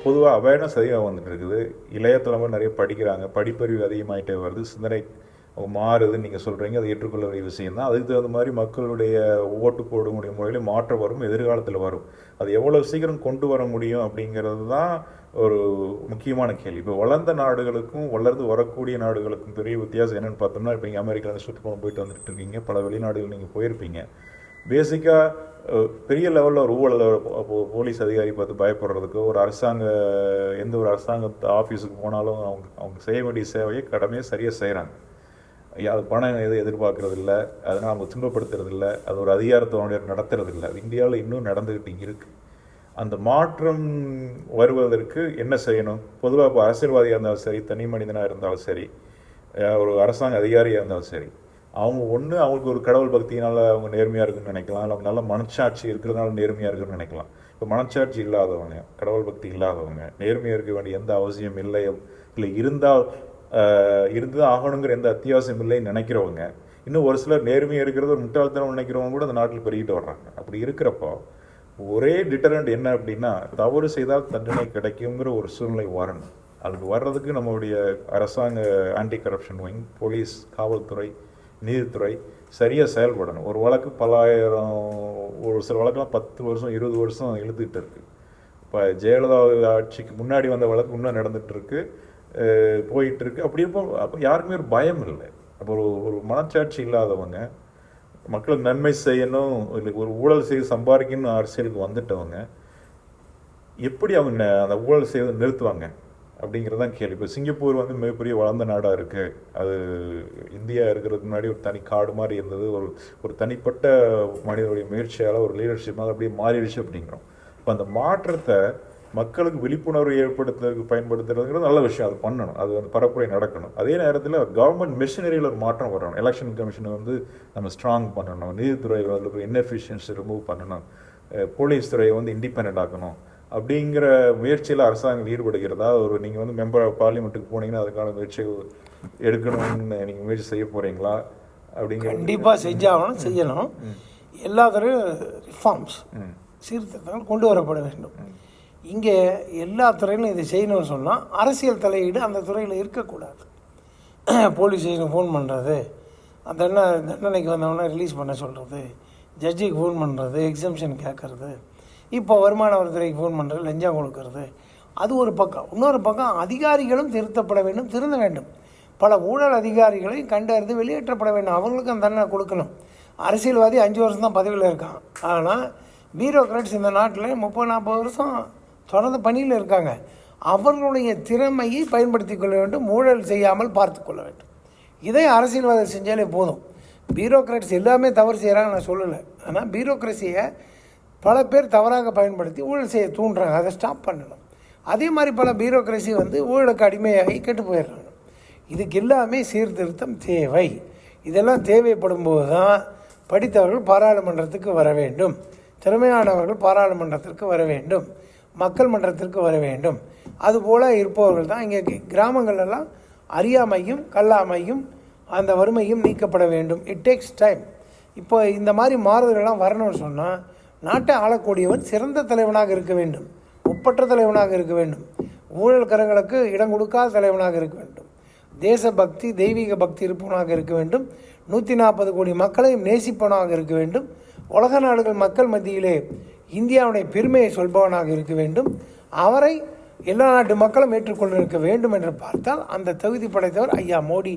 பொதுவாக அவேர்னஸ் அதிகம் வந்துட்டு இருக்குது. இளைய தலைமுறை நிறைய படிக்கிறாங்க, படிப்பறிவு அதிகமாகிட்டே வருது, சிந்தனை மாறுதுன்னு நீங்கள் சொல்கிறீங்க. அதை ஏற்றுக்கொள்ள வேண்டிய விஷயம் தான். அதுக்கு தகுந்த மாதிரி மக்களுடைய ஓட்டு போடக்கூடிய முறையில் மாற்றம் வரும், எதிர்காலத்தில் வரும். அது எவ்வளோ சீக்கிரம் கொண்டு வர முடியும் அப்படிங்கிறது தான் ஒரு முக்கியமான கேள்வி. இப்போ வளர்ந்த நாடுகளுக்கும் வளர்ந்து வரக்கூடிய நாடுகளுக்கும் பெரிய வித்தியாசம் என்னென்னு பார்த்தோம்னா, இப்போ இங்கே அமெரிக்காவில் சுற்றுப்பயணம் போயிட்டு வந்துட்டு இருக்கீங்க, பல வெளிநாடுகள் நீங்கள் போயிருப்பீங்க. பேசிக்காக பெரிய லெவலில் ஒரு ஊழல் போலீஸ் அதிகாரி பார்த்து பயப்படுறதுக்கோ, எந்த ஒரு அரசாங்க ஆஃபீஸுக்கு போனாலும் அவங்க செய்ய வேண்டிய சேவையை கடமையை சரியாக செய்கிறாங்க. அது பணம் எதுவும் எதிர்பார்க்கறது இல்லை, அதனால் அவங்க துன்பப்படுத்துறது இல்லை, அது ஒரு அதிகாரத்தோட நடத்துறது இல்லை. அது இந்தியாவில் இன்னும் நடந்துக்கிட்டு இருக்குது. அந்த மாற்றம் வருவதற்கு என்ன செய்யணும்? பொதுவாக இப்போ அரசியல்வாதியாக இருந்தாலும் சரி, தனி மனிதனாக இருந்தாலும் சரி, ஒரு அரசாங்க அதிகாரியாக இருந்தாலும் சரி, அவங்களுக்கு ஒரு கடவுள் பக்தியினால் அவங்க நேர்மையாக இருக்குன்னு நினைக்கலாம், இல்லை அவங்க நல்ல மனச்சாட்சி இருக்கிறதுனால நேர்மையாக இருக்குன்னு நினைக்கலாம். இப்போ மனச்சாட்சி இல்லாதவங்க, கடவுள் பக்தி இல்லாதவங்க, நேர்மையாக இருக்க வேண்டிய எந்த அவசியம் இல்லை, இருந்து ஆகணுங்கிற எந்த அத்தியாவசியம் இல்லைன்னு நினைக்கிறவங்க, இன்னும் ஒரு சிலர் நேர்மையாக இருக்கிறது ஒரு முட்டாள்தனம் நினைக்கிறவங்க கூட அந்த நாட்டில் பெருகிட்டு வர்றாங்க. அப்படி இருக்கிறப்போ ஒரே டிட்டரண்ட் என்ன அப்படின்னா, தவறு செய்தால் தண்டனை கிடைக்குங்கிற ஒரு சூழ்நிலை வரணும். அதுக்கு வர்றதுக்கு நம்மளுடைய அரசாங்க ஆன்டி கரப்ஷன் விங், போலீஸ், காவல்துறை, நீதித்துறை சரியாக செயல்படணும். ஒரு வழக்கு பலாயிரம், ஒரு சில வழக்கெல்லாம் 10 வருஷம் 20 வருஷம் இழுத்துக்கிட்டு இருக்குது. இப்போ ஜெயலலிதா ஆட்சிக்கு முன்னாடி வந்த வழக்கு இன்னும் நடந்துகிட்ருக்கு, போயிட்டுருக்கு. அப்படி அப்போ யாருக்குமே ஒரு பயம் இல்லை. அப்போ ஒரு மனச்சாட்சி இல்லாதவங்க, மக்களுக்கு நன்மை செய்யணும், ஒரு ஊழல் செய்து சம்பாதிக்கணும்னு அரசியலுக்கு வந்துட்டவங்க எப்படி அவங்க அந்த ஊழல் செய்வதை நிறுத்துவாங்க அப்படிங்கிறது தான் கேள்வி. இப்போ சிங்கப்பூர் மிகப்பெரிய வளர்ந்த நாடாக இருக்குது. அது இந்தியா இருக்கிறதுக்கு முன்னாடி ஒரு தனி காடு மாதிரி இருந்தது. ஒரு தனிப்பட்ட மனிதனுடைய முயற்சியால் ஒரு லீடர்ஷிப்பாக அப்படியே மாறிடுச்சு அப்படிங்கிறோம். இப்போ அந்த மாற்றத்தை மக்களுக்கு விழிப்புணர்வு ஏற்படுத்துறதுக்கு பயன்படுத்துறதுங்கிறது நல்ல விஷயம். அது பண்ணணும், அது பரப்புரை நடக்கணும். அதே நேரத்தில் கவர்மெண்ட் மிஷினரியில் ஒரு மாற்றம் வரணும். எலெக்ஷன் கமிஷனை நம்ம ஸ்ட்ராங் பண்ணணும், நீதித்துறையில் இன்எஃபிஷியன்சி ரிமூவ் பண்ணணும், போலீஸ் துறையை இண்டிபெண்ட் ஆக்கணும். அப்படிங்கிற முயற்சியில் அரசாங்கம் ஈடுபடுகிறதா? நீங்கள் மெம்பர் ஆஃப் பார்லிமெண்ட்டுக்கு போனீங்கன்னா அதுக்கான முயற்சி எடுக்கணும்னு நீங்கள் முயற்சி செய்ய போகிறீங்களா? அப்படிங்கிற கண்டிப்பாக செஞ்சாகணும், செய்யணும். எல்லா துறையும் ரிஃபார்ம்ஸ், சீர்திருத்தங்கள் கொண்டு வரப்பட வேண்டும். இங்கே எல்லா துறையிலும் இதை செய்யணும்னு சொன்னால் அரசியல் தலையீடு அந்த துறையில் இருக்கக்கூடாது. போலீஸ் ஸ்டேஷனுக்கு ஃபோன் பண்ணுறது, அந்த தண்டனைக்கு வந்தவொடனே ரிலீஸ் பண்ண சொல்கிறது, ஜட்ஜிக்கு ஃபோன் பண்ணுறது, எக்ஸம்ஷன் கேட்குறது, இப்போ வருமான வரித்துறைக்கு ஃபோன் பண்ணுறது, லஞ்சம் கொடுக்கறது, அது ஒரு பக்கம். இன்னொரு பக்கம் அதிகாரிகளும் திருத்தப்பட வேண்டும், திருந்த வேண்டும். பல ஊழல் அதிகாரிகளை கண்டறிந்து வெளியேற்றப்பட வேண்டும். அவங்களுக்கு அந்த தண்டனை கொடுக்கணும். அரசியல்வாதி 5 வருஷம் தான் பதவியில் இருக்கான், ஆனால் பியூரோக்ராட்ஸ் இந்த நாட்டில் 30-40 வருஷம் தொடர்ந்து பணியில் இருக்காங்க. அவர்களுடைய திறமையை பயன்படுத்தி கொள்ள வேண்டும், ஊழல் செய்யாமல் பார்த்து கொள்ள வேண்டும். இதை அரசியல்வாதி செஞ்சாலே போதும். பியூரோக்ராட்ஸ் எல்லாமே தவறு செய்கிறாங்க நான் சொல்லலை, ஆனால் பியூரோக்ரஸியை பல பேர் தவறாக பயன்படுத்தி ஊழல் செய்ய தூண்டுறாங்க. அதை ஸ்டாப் பண்ணணும். அதே மாதிரி பல பியூரோக்ரஸி ஊழலுக்கு அடிமையாகி கெட்டு போயிடுறாங்க. இதுக்கு எல்லாமே சீர்திருத்தம் தேவை. இதெல்லாம் தேவைப்படும் போது தான் படித்தவர்கள் பாராளுமன்றத்துக்கு வர வேண்டும், திறமையானவர்கள் பாராளுமன்றத்திற்கு வர வேண்டும், மக்கள் மன்றத்திற்கு வர வேண்டும். அதுபோல் இருப்பவர்கள் தான் இங்கே கிராமங்களெல்லாம் அறியாமையும் கல்லாமையும் அந்த வறுமையும் நீக்கப்பட வேண்டும். It takes time. இப்போ இந்த மாதிரி மாறுதலெல்லாம் வரணும்னு சொன்னால் நாட்டை ஆளக்கூடியவன் சிறந்த தலைவனாக இருக்க வேண்டும், ஒப்பற்ற தலைவனாக இருக்க வேண்டும், ஊழல்காரங்களுக்கு இடம் கொடுக்காத தலைவனாக இருக்க வேண்டும், தேசபக்தி தெய்வீக பக்தி இருப்பவனாக இருக்க வேண்டும், 140 கோடி மக்களையும் நேசிப்பவனாக இருக்க வேண்டும், உலக நாடுகள் மக்கள் மத்தியிலே இந்தியாவுடைய பெருமையை சொல்பவனாக இருக்க வேண்டும், அவரை எல்லா நாட்டு மக்களும் ஏற்றுக்கொண்டிருக்க வேண்டும் என்று பார்த்தால் அந்த தகுதி படைத்தவர் ஐயா மோடி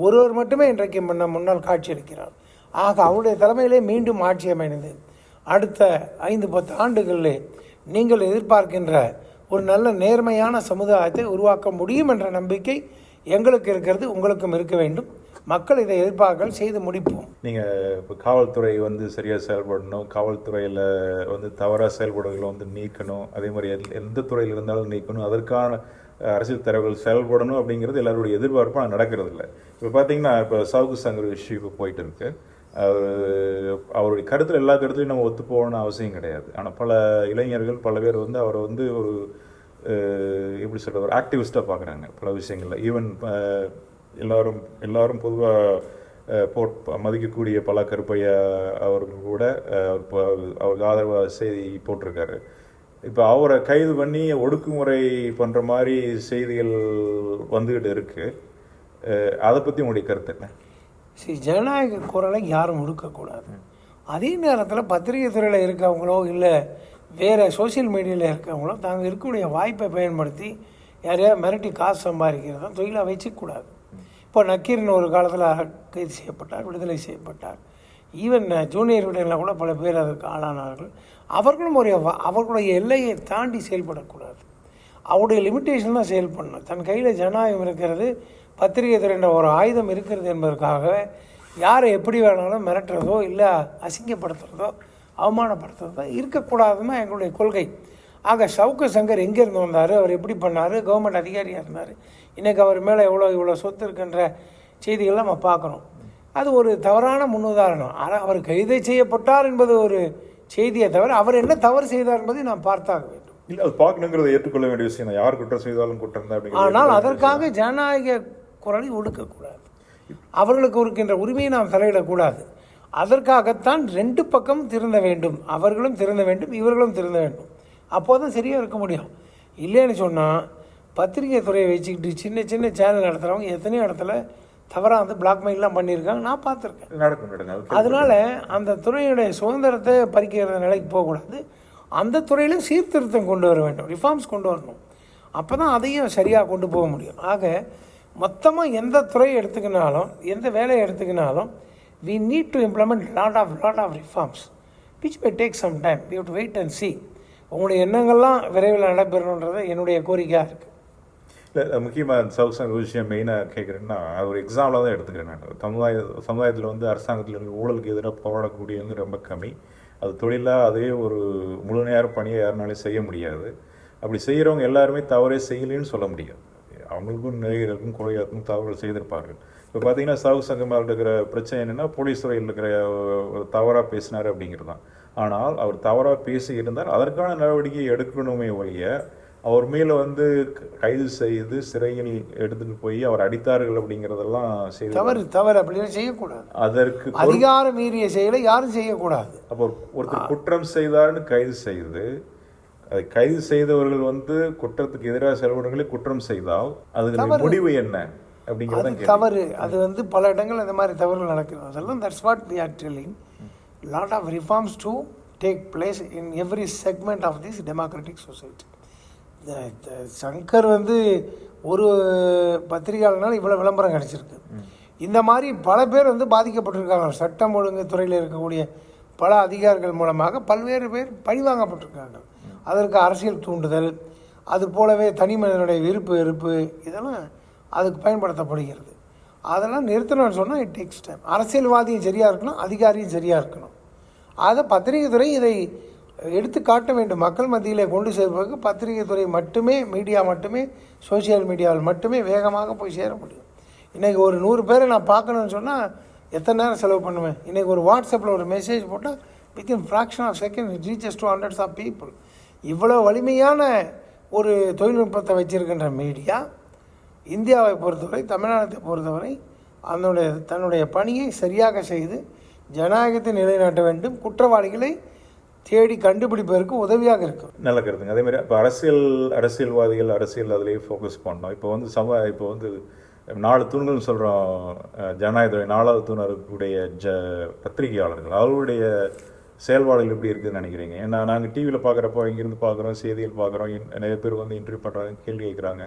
ஒருவர் மட்டுமே இன்றைக்கு முன்னால் காட்சியளிக்கிறார். ஆக அவருடைய தலைமையிலே மீண்டும் ஆட்சி அமைந்தது. அடுத்த 5-10 ஆண்டுகளிலே நீங்கள் எதிர்பார்க்கின்ற ஒரு நல்ல நேர்மையான சமுதாயத்தை உருவாக்க முடியும் என்ற நம்பிக்கை எங்களுக்கு இருக்கிறது, உங்களுக்கும் இருக்க வேண்டும். மக்கள் இதை எதிர்பார்க்க செய்து முடிப்போம். நீங்கள் இப்போ காவல்துறை சரியாக செயல்படணும், காவல்துறையில் தவறாக செயல்படுறவங்களை நீக்கணும், அதே மாதிரி எந்த துறையில் இருந்தாலும் நீக்கணும், அதற்கான அரசியல் தலைவர்கள் செயல்படணும் அப்படிங்கிறது எல்லாருடைய எதிர்பார்ப்பாக நடக்கிறது இல்லை. இப்போ பார்த்தீங்கன்னா இப்போ சவுக்கு சங்கர் இஷ்யூ இப்போ போயிட்டு இருக்கு. அவருடைய கருத்தில் எல்லா கருத்துலையும் நம்ம ஒத்து போகணும்னு அவசியம் கிடையாது. ஆனால் பல இளைஞர்கள் பல பேர் அவரை ஒரு எப்படி சொல்கிறது, ஒரு ஆக்டிவிஸ்டாக பார்க்குறாங்க பல விஷயங்களில். ஈவன் எல்லாரும் பொதுவாக மதிக்கக்கூடிய பல கருப்பையா அவர்கள் கூட அவருக்கு ஆதரவாக செய்தி போட்டிருக்காரு. இப்போ அவரை கைது பண்ணி ஒடுக்குமுறை பண்ணுற மாதிரி செய்திகள் வந்துக்கிட்டு இருக்குது. அதை பற்றி உங்களுடைய கருத்து என்ன? ஜனநாயக குரலை யாரும் ஒடுக்கக்கூடாது. அதே நேரத்தில் பத்திரிகை துறையில் இருக்கவங்களோ இல்லை வேறு சோசியல் மீடியாவில் இருக்கவங்களோ தாங்கள் இருக்கக்கூடிய வாய்ப்பை பயன்படுத்தி யாரையாவது மிரட்டி காசு சம்பாதிக்கிறத தொழிலாக வச்சுக்கூடாது. இப்போ நக்கீரன் ஒரு காலத்தில் கைது செய்யப்பட்டார், விடுதலை செய்யப்பட்டார். ஈவன் ஜூனியர் விடுதலையில் கூட பல பேர் அதற்கு ஆளானார்கள். அவர்களும் அவர்களுடைய எல்லையை தாண்டி செயல்படக்கூடாது. அவருடைய லிமிட்டேஷன் தான் செயல்படணும். தன் கையில் ஜனநாயகம் இருக்கிறது, பத்திரிகை துறைன்ற ஒரு ஆயுதம் இருக்கிறது என்பதற்காக யாரை எப்படி வேணாலும் மிரட்டுறதோ இல்லை அசிங்கப்படுத்துறதோ அவமானப்படுத்துறதோ இருக்கக்கூடாதுன்னு தான் எங்களுடைய கொள்கை. ஆக சவுக்கு சங்கர் எங்கேருந்து வந்தார், அவர் எப்படி பண்ணார், கவர்மெண்ட் அதிகாரியாக இருந்தார், இன்றைக்கி அவர் மேலே இவ்வளோ சொத்து இருக்குன்ற செய்திகள் நம்ம பார்க்குறோம். அது ஒரு தவறான முன்னுதாரணம். ஆனால் அவர் கைது செய்யப்பட்டார் என்பது ஒரு செய்தியை தவிர அவர் என்ன தவறு செய்தார் என்பதை நாம் பார்த்தாக வேண்டும். இல்லை, அது பார்க்கணுங்கிறத ஏற்றுக்கொள்ள வேண்டிய விஷயம் தான். யார் குற்றம் செய்தாலும் குற்றம் தான். ஆனால் அதற்காக ஜனநாயக குரலை ஒடுக்கக்கூடாது. அவர்களுக்கு இருக்கின்ற உரிமையை நாம் தலையிடக்கூடாது. அதற்காகத்தான் ரெண்டு பக்கமும் திருந்த வேண்டும். அவர்களும் திருந்த வேண்டும், இவர்களும் திருந்த வேண்டும். அப்போதான் சரியாக இருக்க முடியும். இல்லைன்னு சொன்னால் பத்திரிகை துறையை வச்சுக்கிட்டு சின்ன சின்ன சேனல் நடத்துகிறவங்க எத்தனையோ இடத்துல தவறாக வந்து பிளாக்மெயிலாம் பண்ணியிருக்காங்க, நான் பார்த்துருக்கேன். அதனால் அந்த துறையுடைய சுதந்திரத்தை பறிக்கிற நிலைக்கு போகக்கூடாது. அந்த துறையிலும் சீர்திருத்தம் கொண்டு வர வேண்டும், ரிஃபார்ம்ஸ் கொண்டு வரணும். அப்போ தான் அதையும் சரியாக கொண்டு போக முடியும். ஆக மொத்தமாக எந்த துறையை எடுத்துக்கினாலும் எந்த வேலையை எடுத்துக்கினாலும் we need to implement lot of reforms which may take some time. We have to wait and see. உங்களுடைய எண்ணங்கள்லாம் விரைவில் நடைபெறணுன்றது என்னுடைய கோரிக்கையாக இருக்குது. இல்லை, முக்கியமாக சவுசங்க விஷயம் மெயினாக கேட்குறேன்னா ஒரு எக்ஸாம்பிளாக தான் எடுத்துக்கிறேன் நான். சமுதாயத்தில் வந்து அரசாங்கத்தில் ஊழலுக்கு எதிராக போராடக்கூடியவங்க ரொம்ப கம்மி. அது தொழிலாக அதே ஒரு முழு நேர பணியை யாருனாலும் செய்ய முடியாது. அப்படி செய்கிறவங்க எல்லாருமே தவறே செய்யலைன்னு சொல்ல முடியாது. அவங்களுக்கும் நிறைய குறையாருக்கும் தவறுகள் செய்திருப்பார்கள். இப்போ பார்த்தீங்கன்னா சவுக் சங்கமாக இருக்கிற பிரச்சனை என்னென்னா போலீஸ் துறையில் இருக்கிற ஒரு தவறாக பேசினார் அப்படிங்கிறது தான். ஆனால் அவர் தவறாக பேசி இருந்தால் அதற்கான நடவடிக்கை எடுக்கணுமே ஒழிய அவர் மேலே வந்து கைது செய்து சிறையில் எடுத்துகிட்டு போய் அவர் அடித்தார்கள் அப்படிங்கிறதெல்லாம் தவறு அப்படின்னு செய்யக்கூடாது. அதற்கு அதிகாரம் மீறிய செயலை யாரும் செய்யக்கூடாது. அப்போ ஒருத்தர் குற்றம் செய்தார்னு கைது செய்து அதை கைது செய்தவர்கள் வந்து குற்றத்துக்கு எதிராக செயல்படுறவங்களே குற்றம் செய்தால் அதுக்கு முடிவு என்ன அப்படிங்கிறது தவறு. அது வந்து பல இடங்கள் இந்த மாதிரி தவறுகள் நடக்குது. அதெல்லாம் that's what we are telling. Lot of reforms to take place in every segment of this democratic society. Shankar வந்து ஒரு பத்திரிகையாளர்னால இவ்வளோ விளம்பரம் கிடச்சிருக்கு. இந்த மாதிரி பல பேர் வந்து பாதிக்கப்பட்டிருக்காங்க. சட்டம் ஒழுங்கு துறையில் இருக்கக்கூடிய பல அதிகாரிகள் மூலமாக பல்வேறு பேர் பழிவாங்கப்பட்டிருக்காங்க. அதற்கு அரசியல் தூண்டுதல், அது போலவே தனி மனிதனுடைய விருப்பு வெறுப்பு இதெல்லாம் அதுக்கு பயன்படுத்தப்படுகிறது. அதெல்லாம் நிறுத்தணும்னு சொன்னால் இட் டேக்ஸ் டைம். அரசியல்வாதியும் சரியாக இருக்கணும், அதிகாரியும் சரியாக இருக்கணும். அதை பத்திரிகை துறை இதை எடுத்து காட்ட வேண்டும். மக்கள் மத்தியில் கொண்டு சேர்ப்பதற்கு பத்திரிகை துறை மட்டுமே, மீடியா மட்டுமே, சோசியல் மீடியாவில் மட்டுமே வேகமாக போய் சேர முடியும். இன்றைக்கி ஒரு 100 பேரை நான் பார்க்கணுன்னு சொன்னால் எத்தனை நேரம் செலவு பண்ணுவேன்? இன்றைக்கி ஒரு வாட்ஸ்அப்பில் ஒரு மெசேஜ் போட்டால் within fraction of second it reaches to hundreds of people. இவ்வளோ வலிமையான ஒரு தொழில்நுட்பத்தை வச்சிருக்கின்ற மீடியா இந்தியாவை பொறுத்தவரை, தமிழ்நாட்டை பொறுத்தவரை தன்னுடைய பணியை சரியாக செய்து ஜனநாயகத்தை நிலைநாட்ட வேண்டும், குற்றவாளிகளை தேடி கண்டுபிடிப்பதற்கு உதவியாக இருக்கும். நல்ல கருத்துங்க. அதேமாதிரி இப்போ அரசியல்வாதிகள் அதிலேயே ஃபோக்கஸ் பண்ணோம். இப்போ வந்து இப்போ வந்து 4 தூண்கள்னு சொல்கிறோம் ஜனநாயகத்துறை. 4வது தூண் இருக்கக்கூடிய பத்திரிகையாளர்கள் அவர்களுடைய செயல்பாடுகள் எப்படி இருக்குதுன்னு நினைக்கிறீங்க? ஏன்னா நாங்கள் டிவியில் பார்க்குறப்போ இங்கேருந்து பார்க்குறோம், செய்திகள் பார்க்குறோம், நிறைய பேர் வந்து இன்டர்வியூ பண்ணுறாங்க, கேள்வி கேட்குறாங்க.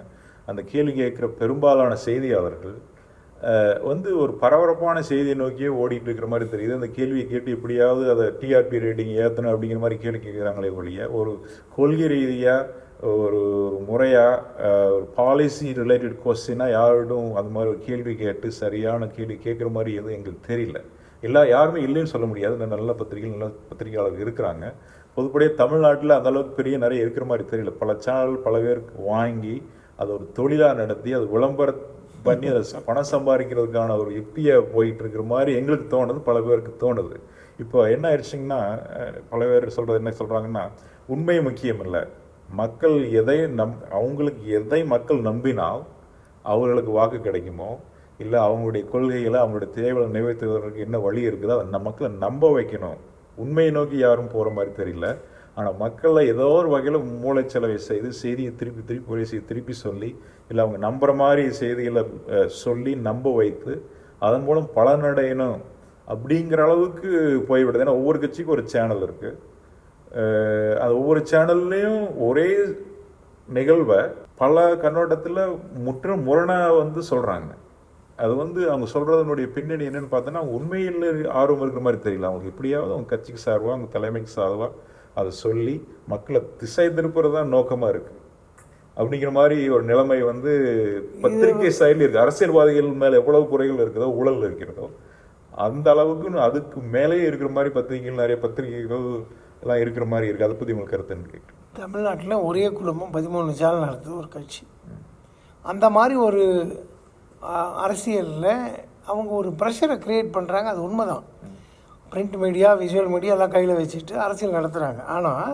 அந்த கேள்வி கேட்குற பெரும்பாலான செய்தியாளர்கள் வந்து ஒரு பரபரப்பான செய்தியை நோக்கியே ஓடிட்டு இருக்கிற மாதிரி தெரியுது. அந்த கேள்வியை கேட்டு எப்படியாவது அதை டிஆர்பி ரேட்டிங் ஏற்றணும் அப்படிங்கிற மாதிரி கேள்வி கேட்குறாங்களே ஒழிய ஒரு கொள்கை ரீதியாக ஒரு முறையாக ஒரு பாலிசி ரிலேட்டட் கொஸ்டினாக யாரிடம் அந்த மாதிரி ஒரு கேள்வி கேட்டு சரியான கேள்வி கேட்குற மாதிரி எதுவும் எங்களுக்கு தெரியல. யாருமே இல்லைன்னு சொல்ல முடியாது. நல்ல பத்திரிகையாளர்கள் இருக்கிறாங்க. பொதுப்படியாக தமிழ்நாட்டில் அந்தளவுக்கு பெரிய நிறைய இருக்கிற மாதிரி தெரியல. பல சேனல் பல பேருக்கு வாங்கி அதை ஒரு தொழிலாக நடத்தி அதை விளம்பரம் பண்ணி அதை பணம் சம்பாதிக்கிறதுக்கான ஒரு யுக்தியை போயிட்டு இருக்கிற மாதிரி எங்களுக்கு தோணுது, பல பேருக்கு தோணுது. இப்போ என்ன ஆயிடுச்சிங்கன்னா பல பேர் சொல்கிறது என்ன சொல்கிறாங்கன்னா, உண்மை முக்கியம் இல்லை, மக்கள் அவங்களுக்கு எதை மக்கள் நம்பினால் அவர்களுக்கு வாக்கு கிடைக்குமோ இல்லை அவங்களுடைய கொள்கைகளை அவங்களுடைய தேவைகளை நிறைவேற்றுவதற்கு என்ன வழி இருக்குதோ அதை மக்களை நம்ப வைக்கணும். உண்மையை நோக்கி யாரும் போகிற மாதிரி தெரியல. ஆனால் மக்களை ஏதோ ஒரு வகையில் மூளைச்சலவை செய்து செய்தியை திருப்பி திருப்பி ஒரே செய்தி திருப்பி சொல்லி இல்லை அவங்க நம்புகிற மாதிரி செய்திகளை சொல்லி நம்ப வைத்து அதன் மூலம் பலனடையணும் அப்படிங்கிற அளவுக்கு போய்விடுது. ஏன்னா ஒவ்வொரு கட்சிக்கும் ஒரு சேனல் இருக்குது. அது ஒவ்வொரு சேனல்லையும் ஒரே நிகழ்வை பல கண்ணோட்டத்தில் முற்றும் முரணாக சொல்கிறாங்க. அது அவங்க சொல்கிறதனுடைய பின்னணி என்னென்னு பார்த்தோன்னா அவங்க உண்மையில் ஆர்வம் இருக்கிற மாதிரி தெரியல. அவங்க எப்படியாவது அவங்க கட்சிக்கு சார்பாக அவங்க தலைமைக்கு சார்பாக அதை சொல்லி மக்களை திசை திருப்புறது தான் நோக்கமாக இருக்குது அப்படிங்கிற மாதிரி ஒரு நிலைமை பத்திரிகை சைடில் இருக்குது. அரசியல்வாதிகள் மேலே எவ்வளவு குறைகள் இருக்குதோ, ஊழல் இருக்கிறதோ, அந்த அளவுக்கு அதுக்கு மேலேயே இருக்கிற மாதிரி பத்திரிகைகள், நிறைய பத்திரிகைகள் எல்லாம் இருக்கிற மாதிரி இருக்குது. அதை பற்றி உங்களுக்கு கருத்துன்னு கேட்குறேன். தமிழ்நாட்டில் ஒரே குடும்பம் 13 சேனல் நடத்துது ஒரு கட்சி. அந்த மாதிரி ஒரு அரசியலில் அவங்க ஒரு ப்ரெஷரை க்ரியேட் பண்ணுறாங்க. அது உண்மைதான். பிரிண்ட் மீடியா, விஷுவல் மீடியா எல்லாம் கையில் வச்சுட்டு அரசியல் நடத்துகிறாங்க. ஆனால்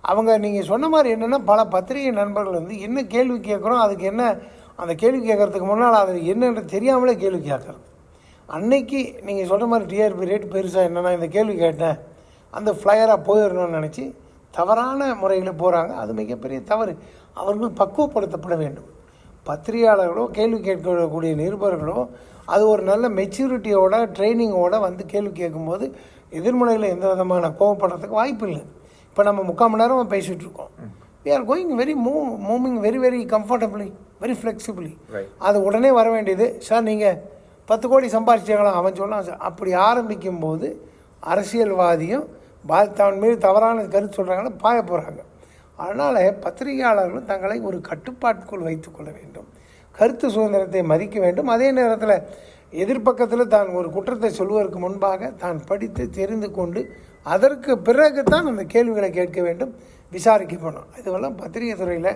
அவங்க நீங்கள் சொன்ன மாதிரி என்னென்னா பல பத்திரிகை நண்பர்கள் என்ன கேள்வி கேட்குறோம், அதுக்கு என்ன அந்த கேள்வி கேட்குறதுக்கு முன்னால் அது என்னென்னு தெரியாமலே கேள்வி கேட்குறது. அன்னைக்கு நீங்கள் சொல்கிற மாதிரி டிஆர்பி ரேட் பெருசாக என்னென்னா இந்த கேள்வி கேட்டேன் அந்த ஃப்ளையராக போயிடணும்னு நினச்சி தவறான முறையில் போகிறாங்க. அது மிகப்பெரிய தவறு. அவர்கள் பக்குவப்படுத்தப்பட வேண்டும். பத்திரிகையாளர்களோ கேள்வி கேட்கக்கூடிய நிருபர்களோ அது ஒரு நல்ல மெச்சூரிட்டியோட ட்ரைனிங்கோட கேள்வி கேட்கும்போது எதிர்முனையில் எந்த விதமான கோவப்படுறதுக்கு வாய்ப்பு இல்லை. இப்போ நம்ம 3/4 மணி நேரம் பேசிகிட்டு இருக்கோம். We are going moving very very comfortably, very flexibly. அது உடனே வர வேண்டியது. சார் நீங்கள் 10 கோடி சம்பாதிச்சாங்களா அவன் சொன்னான். அப்படி ஆரம்பிக்கும் போது அரசியல்வாதியும் தன் மீது தவறான கருத்து சொல்கிறாங்கன்னு பாய போகிறாங்க. அதனால் பத்திரிகையாளர்களும் தங்களை ஒரு கட்டுப்பாட்டுக்குள் வைத்துக்கொள்ள வேண்டும். கருத்து சுதந்திரத்தை மதிக்க வேண்டும். அதே நேரத்தில் எதிர்பக்கத்தில் தான் ஒரு குற்றத்தை சொல்வதற்கு முன்பாக தான் படித்து தெரிந்து கொண்டு அதற்கு பிறகு தான் அந்த கேள்விகளை கேட்க வேண்டும், விசாரிக்கப்படும். இதுவெல்லாம் பத்திரிகை துறையில்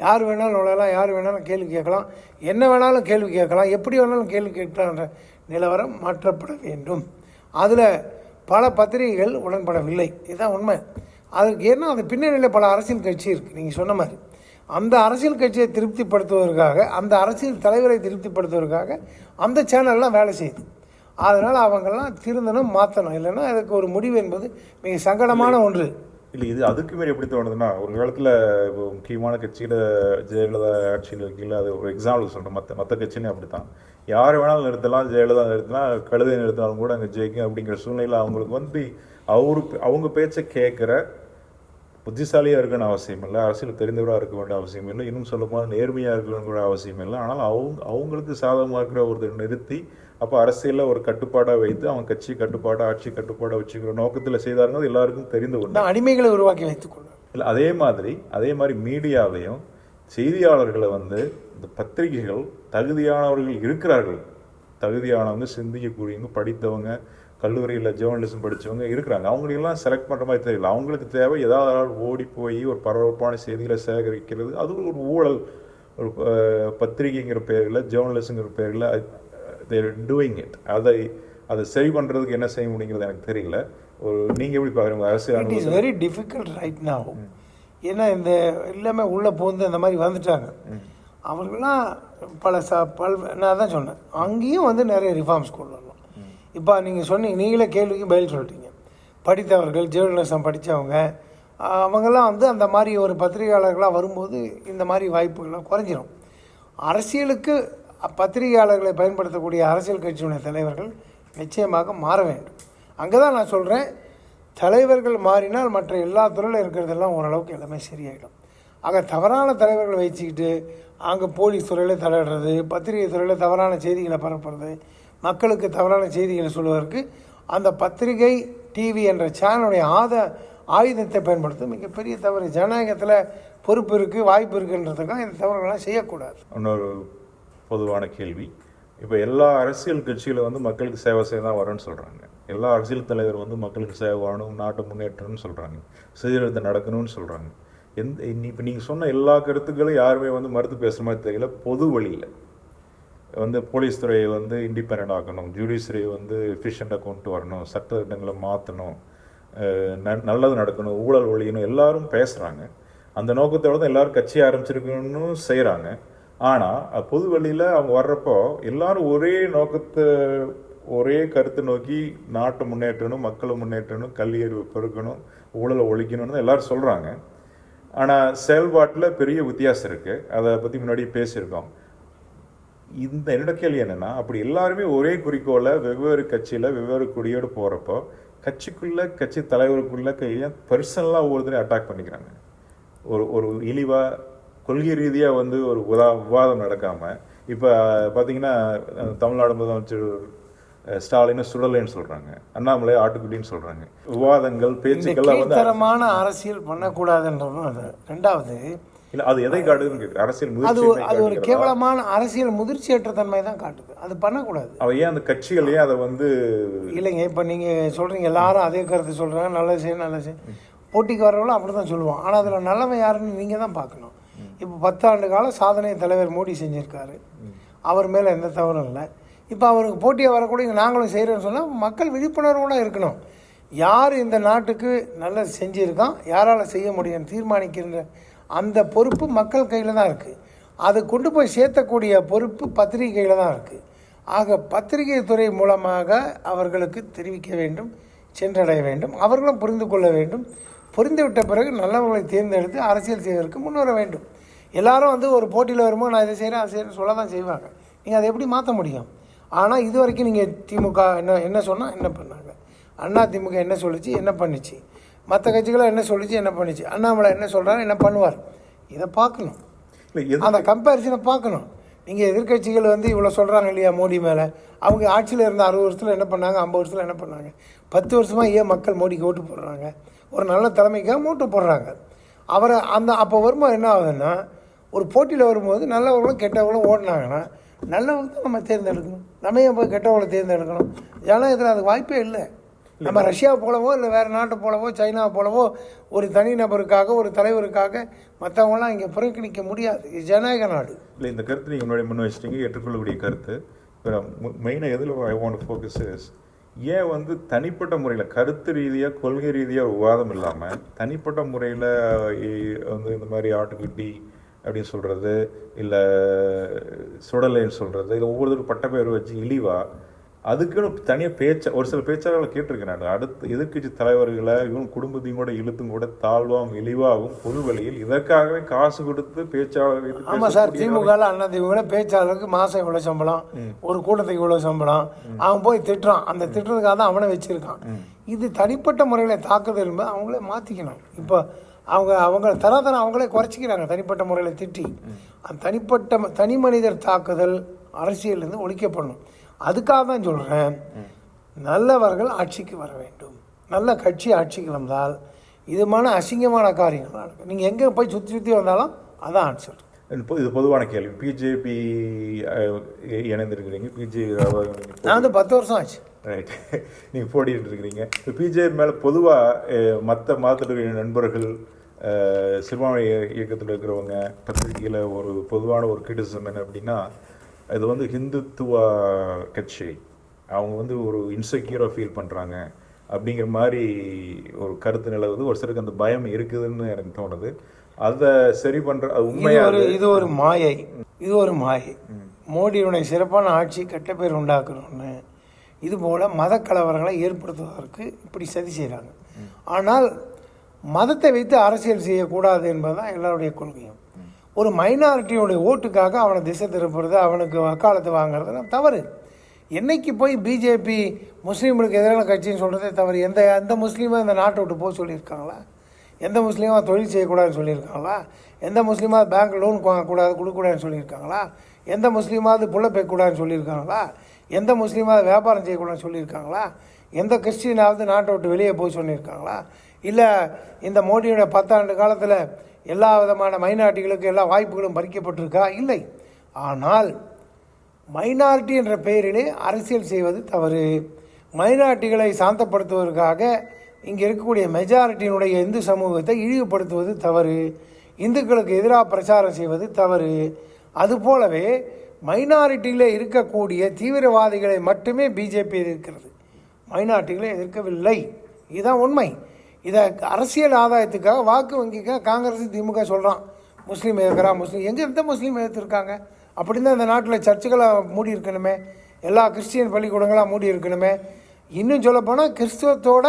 யார் வேணாலும் நுழையலாம், யார் வேணாலும் கேள்வி கேட்கலாம், என்ன வேணாலும் கேள்வி கேட்கலாம், எப்படி வேணாலும் கேள்வி கேட்கலான்ற நிலவரம் மாற்றப்பட வேண்டும். அதில் பல பத்திரிகைகள் உடன்படவில்லை. இதுதான் உண்மை. அதுக்கு ஏன்னா அந்த பின்னணியில் பல அரசியல் கட்சி இருக்குது. நீங்கள் சொன்ன மாதிரி அந்த அரசியல் கட்சியை திருப்திப்படுத்துவதற்காக, அந்த அரசியல் தலைவரை திருப்திப்படுத்துவதற்காக அந்த சேனல்லாம் வேலை செய்யுது. அதனால் அவங்கெல்லாம் திருந்தணும், மாற்றணும். இல்லைன்னா அதுக்கு ஒரு முடிவு என்பது மிக சங்கடமான ஒன்று. இல்லை, இது அதுக்கு மாரி எப்படி தோணுதுன்னா, ஒரு காலத்தில் இப்போ முக்கியமான கட்சியில் ஜெயலலிதா ஆட்சியில் இருக்கீங்கள, அது ஒரு எக்ஸாம்பிள் சொல்கிறேன். மற்ற கட்சினே அப்படி தான். யார் வேணாலும் நிறுத்தலாம், ஜெயலலிதா நிறுத்தினா கழுதை நிறுத்தினாலும் கூட அங்கே ஜெயிக்கும் அப்படிங்கிற சூழ்நிலையில் அவங்களுக்கு அவங்க பேச்சை கேட்குற புத்திசாலியாக இருக்கணும்னு அவசியம் இல்லை, அரசியல் தெரிந்தவராக இருக்க வேண்டிய அவசியம் இல்லை, இன்னும் சொல்லப்போனால் நேர்மையாக இருக்கணும்னு கூட அவசியம் இல்லை. ஆனால் அவங்களுக்கு சாதகமாக இருக்கிற ஒருத்தர் நிறுத்தி அப்போ அரசியலில் ஒரு கட்டுப்பாடாக வைத்து அவங்க கட்சி கட்டுப்பாடாக, ஆட்சி கட்டுப்பாடாக வச்சுக்கிற நோக்கத்தில் செய்தாருங்க. அது எல்லாருக்கும் தெரிந்து கொண்டு அடிமைகளை உருவாக்கி வைத்துக்கொள்ள இல்லை. அதே மாதிரி மீடியாவையும் செய்தியாளர்களை இந்த பத்திரிகைகள் தகுதியானவர்கள் இருக்கிறார்கள். தகுதியானவங்க, சிந்திக்கக்கூடியவங்க, படித்தவங்க, கல்லூரியில் ஜேர்னலிசம் படித்தவங்க இருக்கிறாங்க. அவங்களெல்லாம் செலக்ட் பண்ணுற மாதிரி தெரியல. அவங்களுக்கு தேவை ஏதாவது ஓடி போய் ஒரு பரபரப்பான செய்திகளை சேகரிக்கிறது. அது ஒரு ஊழல். ஒரு பத்திரிகைங்கிற பேரில், ஜேர்னலிசங்கிற பேரில் தேர் டூயிங் இட். அதை சரி பண்ணுறதுக்கு என்ன செய்ய முடியுங்கிறது எனக்கு தெரியல. நீங்கள் எப்படி பார்க்குறீங்க அரசியல்? It is very difficult right now. ஏன்னா இந்த எல்லாமே உள்ளே போந்து அந்த மாதிரி வந்துட்டாங்க. அவர்கள்லாம் நான் தான் சொன்னேன், அங்கேயும் நிறைய ரிஃபார்ம்ஸ் கொண்டு வரணும். இப்போ நீங்கள் நீங்களே கேள்விக்கு பதில் சொல்லிட்டீங்க. படித்தவர்கள், ஜேர்னலிசம் படித்தவங்க, அவங்கெல்லாம் அந்த மாதிரி ஒரு பத்திரிகையாளர்களாக வரும்போது இந்த மாதிரி வாய்ப்புகள்லாம் குறைஞ்சிரும். அரசியலுக்கு பத்திரிகையாளர்களை பயன்படுத்தக்கூடிய அரசியல் கட்சியுடைய தலைவர்கள் நிச்சயமாக மாற வேண்டும். அங்கே தான் நான் சொல்கிறேன், தலைவர்கள் மாறினால் மற்ற எல்லா துறையில் இருக்கிறதெல்லாம் ஓரளவுக்கு எல்லாமே சரியாயிடும். ஆக தவறான தலைவர்களை வச்சுக்கிட்டு அங்கே போலீஸ் துறையில் தலையிடுறது, பத்திரிகை துறையில் தவறான செய்திகளை பரப்புறது, மக்களுக்கு தவறான செய்திகளை சொல்வதற்கு அந்த பத்திரிகை, டிவி என்ற சேனலுடைய ஆயுதத்தை பயன்படுத்தும் மிகப்பெரிய தவறு. ஜனநாயகத்தில் பொறுப்பு இருக்குது, வாய்ப்பு இருக்குன்றதுக்காக இந்த தவறுகள்லாம் செய்யக்கூடாது. இன்னொரு பொதுவான கேள்வி, இப்போ எல்லா அரசியல் கட்சியில் மக்களுக்கு சேவை செய்ய தான் வரேன்னு சொல்கிறாங்க. எல்லா அரசியல் தலைவர் மக்களுக்கு சேவை வரணும், நாட்டை முன்னேற்றணும்னு சொல்கிறாங்க, சீர்திருத்தம் நடக்கணும்னு சொல்கிறாங்க. இப்போ நீங்கள் சொன்ன எல்லா கருத்துக்களும் யாருமே மறுத்து பேசுகிற மாதிரி தெரியல. பொது வழியில் போலீஸ் துறையை இண்டிபெண்ட் ஆக்கணும், ஜுடிஷியரியை எஃபிஷியண்ட்டாக கொண்டு வரணும், சட்ட திட்டங்களை மாற்றணும், நல்லது நடக்கணும், ஊழல் ஒழியணும், எல்லாரும் பேசுகிறாங்க. அந்த நோக்கத்தோடு தான் எல்லோரும் கட்சி ஆரம்பிச்சிருக்கணும்னு செய்கிறாங்க. ஆனால் பொது வழியில் அவங்க வர்றப்போ எல்லாரும் ஒரே நோக்கத்தை, ஒரே கருத்தை நோக்கி நாட்டை முன்னேற்றணும், மக்களை முன்னேற்றணும், கல்வி அறிவு பெருக்கணும், ஊழலை ஒழிக்கணும்னு எல்லாரும் சொல்கிறாங்க. ஆனால் செயல்பாட்டில் பெரிய வித்தியாசம் இருக்குது. அதை பற்றி முன்னாடியே பேசியிருக்கோம். என்னோட கேள்வி என்னென்னா, அப்படி எல்லாருமே ஒரே குறிக்கோளை வெவ்வேறு கட்சியில் வெவ்வேறு கொடியோடு போகிறப்போ கட்சிக்குள்ளே கட்சி தலைவருக்குள்ளே ஏன் பர்சனலாக ஒவ்வொருத்தரையும் அட்டாக் பண்ணிக்கிறாங்க? ஒரு இழிவாக கொள்கை ரீதியாக வந்து ஒரு விவாதம் நடக்காமல், இப்போ பார்த்தீங்கன்னா தமிழ்நாடு முதலமைச்சர் ஸ்டாலின் சுடலைன்னு சொல்கிறாங்க, அண்ணாமலை ஆட்டுக்குட்டின்னு சொல்கிறாங்க. விவாதங்கள் பேச்சுக்கள்லாம் வந்து தரமான அரசியல் பண்ணக்கூடாதுன்றதும் அது. ரெண்டாவது இல்லை, அது எதை காட்டுதுன்னு கேட்குறேன். அரசியல் முதிர்ச்சி, அது ஒரு கேவலமான அரசியல் முதிர்ச்சியற்ற தன்மை தான் காட்டுது. அது பண்ணக்கூடாது. அவன் ஏன் அந்த கட்சிகளையே அதை வந்து இல்லைங்க. இப்போ நீங்கள் சொல்கிறீங்க எல்லாரும் அதே கருத்து சொல்கிறாங்க, நல்லது செய்ய நல்லது செய்ய, போட்டிக்கு வரவங்களும் அப்படி தான் சொல்லுவான். ஆனால் அதில் நல்லவன் யாருன்னு நீங்கள் தான் பார்க்கணும். இப்போ 10 ஆண்டு கால சாதனை தலைவர் மோடி செஞ்சுருக்காரு. அவர் மேலே எந்த தவறும் இல்லை. இப்போ அவருக்கு போட்டியாக வரக்கூடிய நாங்களும் செய்கிறோன்னு சொன்னால் மக்கள் விழிப்புணர்வோடு இருக்கணும். யார் இந்த நாட்டுக்கு நல்லது செஞ்சுருக்கான், யாரால் செய்ய முடியும்னு தீர்மானிக்கின்ற அந்த பொறுப்பு மக்கள் கையில் தான் இருக்குது. அதை கொண்டு போய் சேர்த்தக்கூடிய பொறுப்பு பத்திரிகை கையில் தான் இருக்குது. ஆக பத்திரிகை துறை மூலமாக அவர்களுக்கு தெரிவிக்க வேண்டும், சென்றடைய வேண்டும். அவர்களும் புரிந்து கொள்ள வேண்டும். புரிந்துவிட்ட பிறகு நல்லவர்களை தேர்ந்தெடுத்து அரசியல் செய்வதற்கு முன்வர வேண்டும். எல்லாரும் வந்து ஒரு போட்டியில் வரும்போது நான் இதை செய்கிறேன் அதை செய்கிறேன் சொல்ல தான் செய்வாங்க. நீங்கள் அதை எப்படி மாற்ற முடியும்? ஆனால் இது வரைக்கும் நீங்கள் திமுக என்ன சொன்னால் என்ன பண்ணாங்க, அண்ணா திமுக என்ன சொல்லிச்சு என்ன பண்ணிச்சு, மற்ற கட்சிகளை என்ன சொல்லிச்சு என்ன பண்ணிச்சு, அண்ணாமலை என்ன சொல்கிறாரு என்ன பண்ணுவார், இதை பார்க்கணும். அந்த கம்பேரிசனை பார்க்கணும். நீங்கள் எதிர்கட்சிகள் வந்து இவ்வளோ சொல்கிறாங்க இல்லையா மோடி மேலே, அவங்க ஆட்சியில் இருந்த 60 வருஷத்தில் என்ன பண்ணாங்க, 50 வருஷத்தில் என்ன பண்ணாங்க, 10 வருஷமாக ஏன் மக்கள் மோடிக்கு ஓட்டு போடுறாங்க, ஒரு நல்ல தலைமைக்காக ஓட்டு போடுறாங்க. அவரை அப்போ வரும்போது என்ன ஆகுதுன்னா, ஒரு போட்டியில் வரும்போது நல்லவர்களும் கெட்டவர்களும் ஓடினாங்கன்னா நல்லவங்க தான் நம்ம தேர்ந்தெடுக்கணும். நம்ம ஏன் போய் கெட்டவங்களை தேர்ந்தெடுக்கணும்? ஜனநாயகத்தில் அதுக்கு வாய்ப்பே இல்லை. நம்ம ரஷ்யாவை போலவோ இல்லை வேறு நாட்டை போலவோ சைனாவை போலவோ ஒரு தனிநபருக்காக ஒரு தலைவருக்காக மற்றவங்களாம் இங்கே புறக்கணிக்க முடியாது. இது ஜனநாயக நாடு. இல்லை, இந்த கருத்து நீங்கள் முன்னாடி முன் வச்சிட்டீங்க, ஏற்றுக்கொள்ளக்கூடிய கருத்து. இப்போ மெயினாக எதில் ஐ வாண்ட் ஃபோக்கஸ் இஸ், ஏன் வந்து தனிப்பட்ட முறையில் கருத்து ரீதியாக கொள்கை ரீதியாக விவாதம் இல்லாமல் தனிப்பட்ட முறையில் வந்து இந்த மாதிரி ஆட்டுக்குட்டி அப்படின்னு சொல்கிறது, இல்லை சுடலைன்னு சொல்கிறது, இல்லை ஒவ்வொருத்தரும் பட்ட பேர் வச்சு இழிவாக அதுக்குன்னு தனியாக ஒரு சில பேச்சாளர்களை கேட்டிருக்கேன் நான். அடுத்து எதிர்கட்சி தலைவர்களை இவங்க குடும்பத்தையும் கூட இழுத்தும் கூட தாழ்வாகவும் இழிவாகவும் பொது வழியில் இதற்காகவே காசு கொடுத்து பேச்சாளர்கள். ஆமாம் சார், திமுக அண்ணா திமுக பேச்சாளருக்கு மாதம் இவ்வளோ சம்பளம், ஒரு கூட்டத்துக்கு இவ்வளோ சம்பளம், அவன் போய் திட்டுறான். அந்த திட்டுறதுக்காக தான் அவனை வச்சுருக்கான். இது தனிப்பட்ட முறையில் தாக்குதல் என்பது அவங்களே மாற்றிக்கணும். இப்போ அவங்க தராதரம் அவங்களே குறைச்சிக்கிறாங்க தனிப்பட்ட முறையில் திட்டி. அந்த தனி மனிதர் தாக்குதல் அரசியலேருந்து ஒழிக்கப்படணும். அதுக்காக தான் சொல்கிறேன், நல்லவர்கள் ஆட்சிக்கு வர வேண்டும். நல்ல கட்சி ஆட்சிக்கு வந்தால் இதுமான அசிங்கமான காரியங்கள் நடக்கும். நீங்கள் எங்கே போய் சுற்றி வந்தாலும் அதான் ஆன்சர். இது பொதுவான கேள்வி. பிஜேபி இணைந்திருக்கிறீங்க, பிஜேபி நான் வந்து 10 வருஷம் ஆச்சு. ரைட், நீங்கள் போட்டிட்டு இருக்கிறீங்க. இப்போ பிஜேபி மேலே பொதுவாக மற்ற மதத்தில் நண்பர்கள், சிறுபான்மை இயக்கத்தில் இருக்கிறவங்க, பத்திரிகையில் ஒரு பொதுவான ஒரு கிரிட்டிசிசம் என்ன அப்படின்னா, இது வந்து ஹிந்துத்துவ கட்சி, அவங்க வந்து ஒரு இன்செக்யூராக ஃபீல் பண்ணுறாங்க அப்படிங்கிற மாதிரி ஒரு கருத்து நிலவுது. ஒரு சிலருக்கு அந்த பயம் இருக்குதுன்னு எனக்கு தோணுது. அதை சரி பண்ணுற உண்மையாக இது ஒரு மாயை. இது ஒரு மாயை. மோடியுடைய சிறப்பான ஆட்சி கெட்ட பேர் உண்டாக்கணும்னு இதுபோல் மத கலவரங்களை ஏற்படுத்துவதற்கு இப்படி சதி செய்கிறாங்க. ஆனால் மதத்தை வைத்து அரசியல் செய்யக்கூடாது என்பதுதான் எல்லாருடைய கொள்கையும். ஒரு மைனாரிட்டியோடைய ஓட்டுக்காக அவனை திசை திருப்புறது, அவனுக்கு வக்காலத்து வாங்குறது தவறு. என்னைக்கு போய் பிஜேபி முஸ்லீம்களுக்கு எதிரான கட்சின்னு சொல்கிறதே தவறு. எந்த முஸ்லீமாக இந்த நாட்டை விட்டு போக சொல்லியிருக்காங்களா? எந்த முஸ்லீமாக தொழில் செய்யக்கூடாதுன்னு சொல்லியிருக்காங்களா? எந்த முஸ்லீமாக பேங்க் லோன் வாங்கக்கூடாது கொடுக்கக்கூடாதுன்னு சொல்லியிருக்காங்களா? எந்த முஸ்லீமாவது புள்ள பேக்கக்கூடாதுன்னு சொல்லியிருக்காங்களா? எந்த முஸ்லீமாவது வியாபாரம் செய்யக்கூடாதுன்னு சொல்லியிருக்காங்களா? எந்த கிறிஸ்டினாவது நாட்டை விட்டு வெளியே போய் சொல்லியிருக்காங்களா? இல்லை இந்த மோடியோட 10 ஆண்டு காலத்தில் எல்லா விதமான மைனாரிட்டிகளுக்கு எல்லா வாய்ப்புகளும் பறிக்கப்பட்டிருக்கா? இல்லை. ஆனால் மைனாரிட்டி என்ற பெயரிலே அரசியல் செய்வது தவறு. மைனாரிட்டிகளை சாந்தப்படுத்துவதற்காக இங்கே இருக்கக்கூடிய மெஜாரிட்டியினுடைய இந்து சமூகத்தை இழிவுபடுத்துவது தவறு. இந்துக்களுக்கு எதிராக பிரச்சாரம் செய்வது தவறு. அதுபோலவே மைனாரிட்டியில் இருக்கக்கூடிய தீவிரவாதிகளை மட்டுமே பிஜேபி எதிர்க்கிறது, மைனாரிட்டிகளை எதிர்க்கவில்லை. இதுதான் உண்மை. இதை அரசியல் ஆதாயத்துக்காக வாக்கு வங்கிக்காக காங்கிரஸ் திமுக சொல்கிறான். முஸ்லீம் எதிர்க்கிறா, முஸ்லீம் எங்கே எந்த முஸ்லீம் எதிர்த்துருக்காங்க? அப்படி தான் இந்த நாட்டில் சர்ச்சுகளை மூடி இருக்கணுமே, எல்லா கிறிஸ்டியன் பள்ளிக்கூடங்களாக மூடி இருக்கணுமே. இன்னும் சொல்லப்போனால் கிறிஸ்துவத்தோட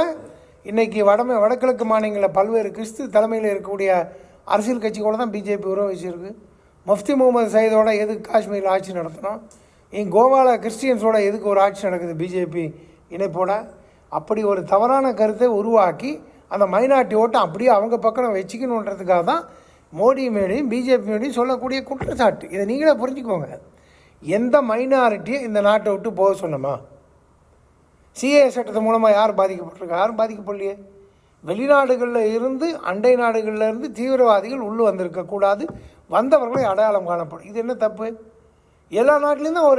இன்றைக்கி வடகிழக்கு மாநிலங்களில் பல்வேறு கிறிஸ்து தலைமையில் இருக்கக்கூடிய அரசியல் கட்சிகளோட தான் பிஜேபி உறவு வச்சுருக்கு. முஃப்தி முகமது சயீதோட எதுக்கு காஷ்மீரில் ஆட்சி நடத்தணும்? இங்கே கோவாவில் கிறிஸ்டியன்ஸோட எதுக்கு ஒரு ஆட்சி நடக்குது பிஜேபி இணைப்போட? அப்படி ஒரு தவறான கருத்தை உருவாக்கி அந்த மைனாரிட்டி ஓட்டை அப்படியே அவங்க பக்கம் வச்சுக்கணுன்றதுக்காக தான் மோடி மேடையும் பிஜேபி மேடையும் சொல்லக்கூடிய குற்றச்சாட்டு. இதை நீங்களே புரிஞ்சுக்கோங்க. எந்த மைனாரிட்டியை இந்த நாட்டை விட்டு போக சொன்னோமா? சிஏ சட்டத்தின் மூலமாக யார் பாதிக்கப்பட்டிருக்கா? யாரும் பாதிக்கப்படலையே. வெளிநாடுகளில் இருந்து அண்டை நாடுகளில் இருந்து தீவிரவாதிகள் உள்ளே வந்திருக்கக்கூடாது, வந்தவர்களை அடையாளம் காணப்படும். இது என்ன தப்பு? எல்லா நாட்டிலையும் தான்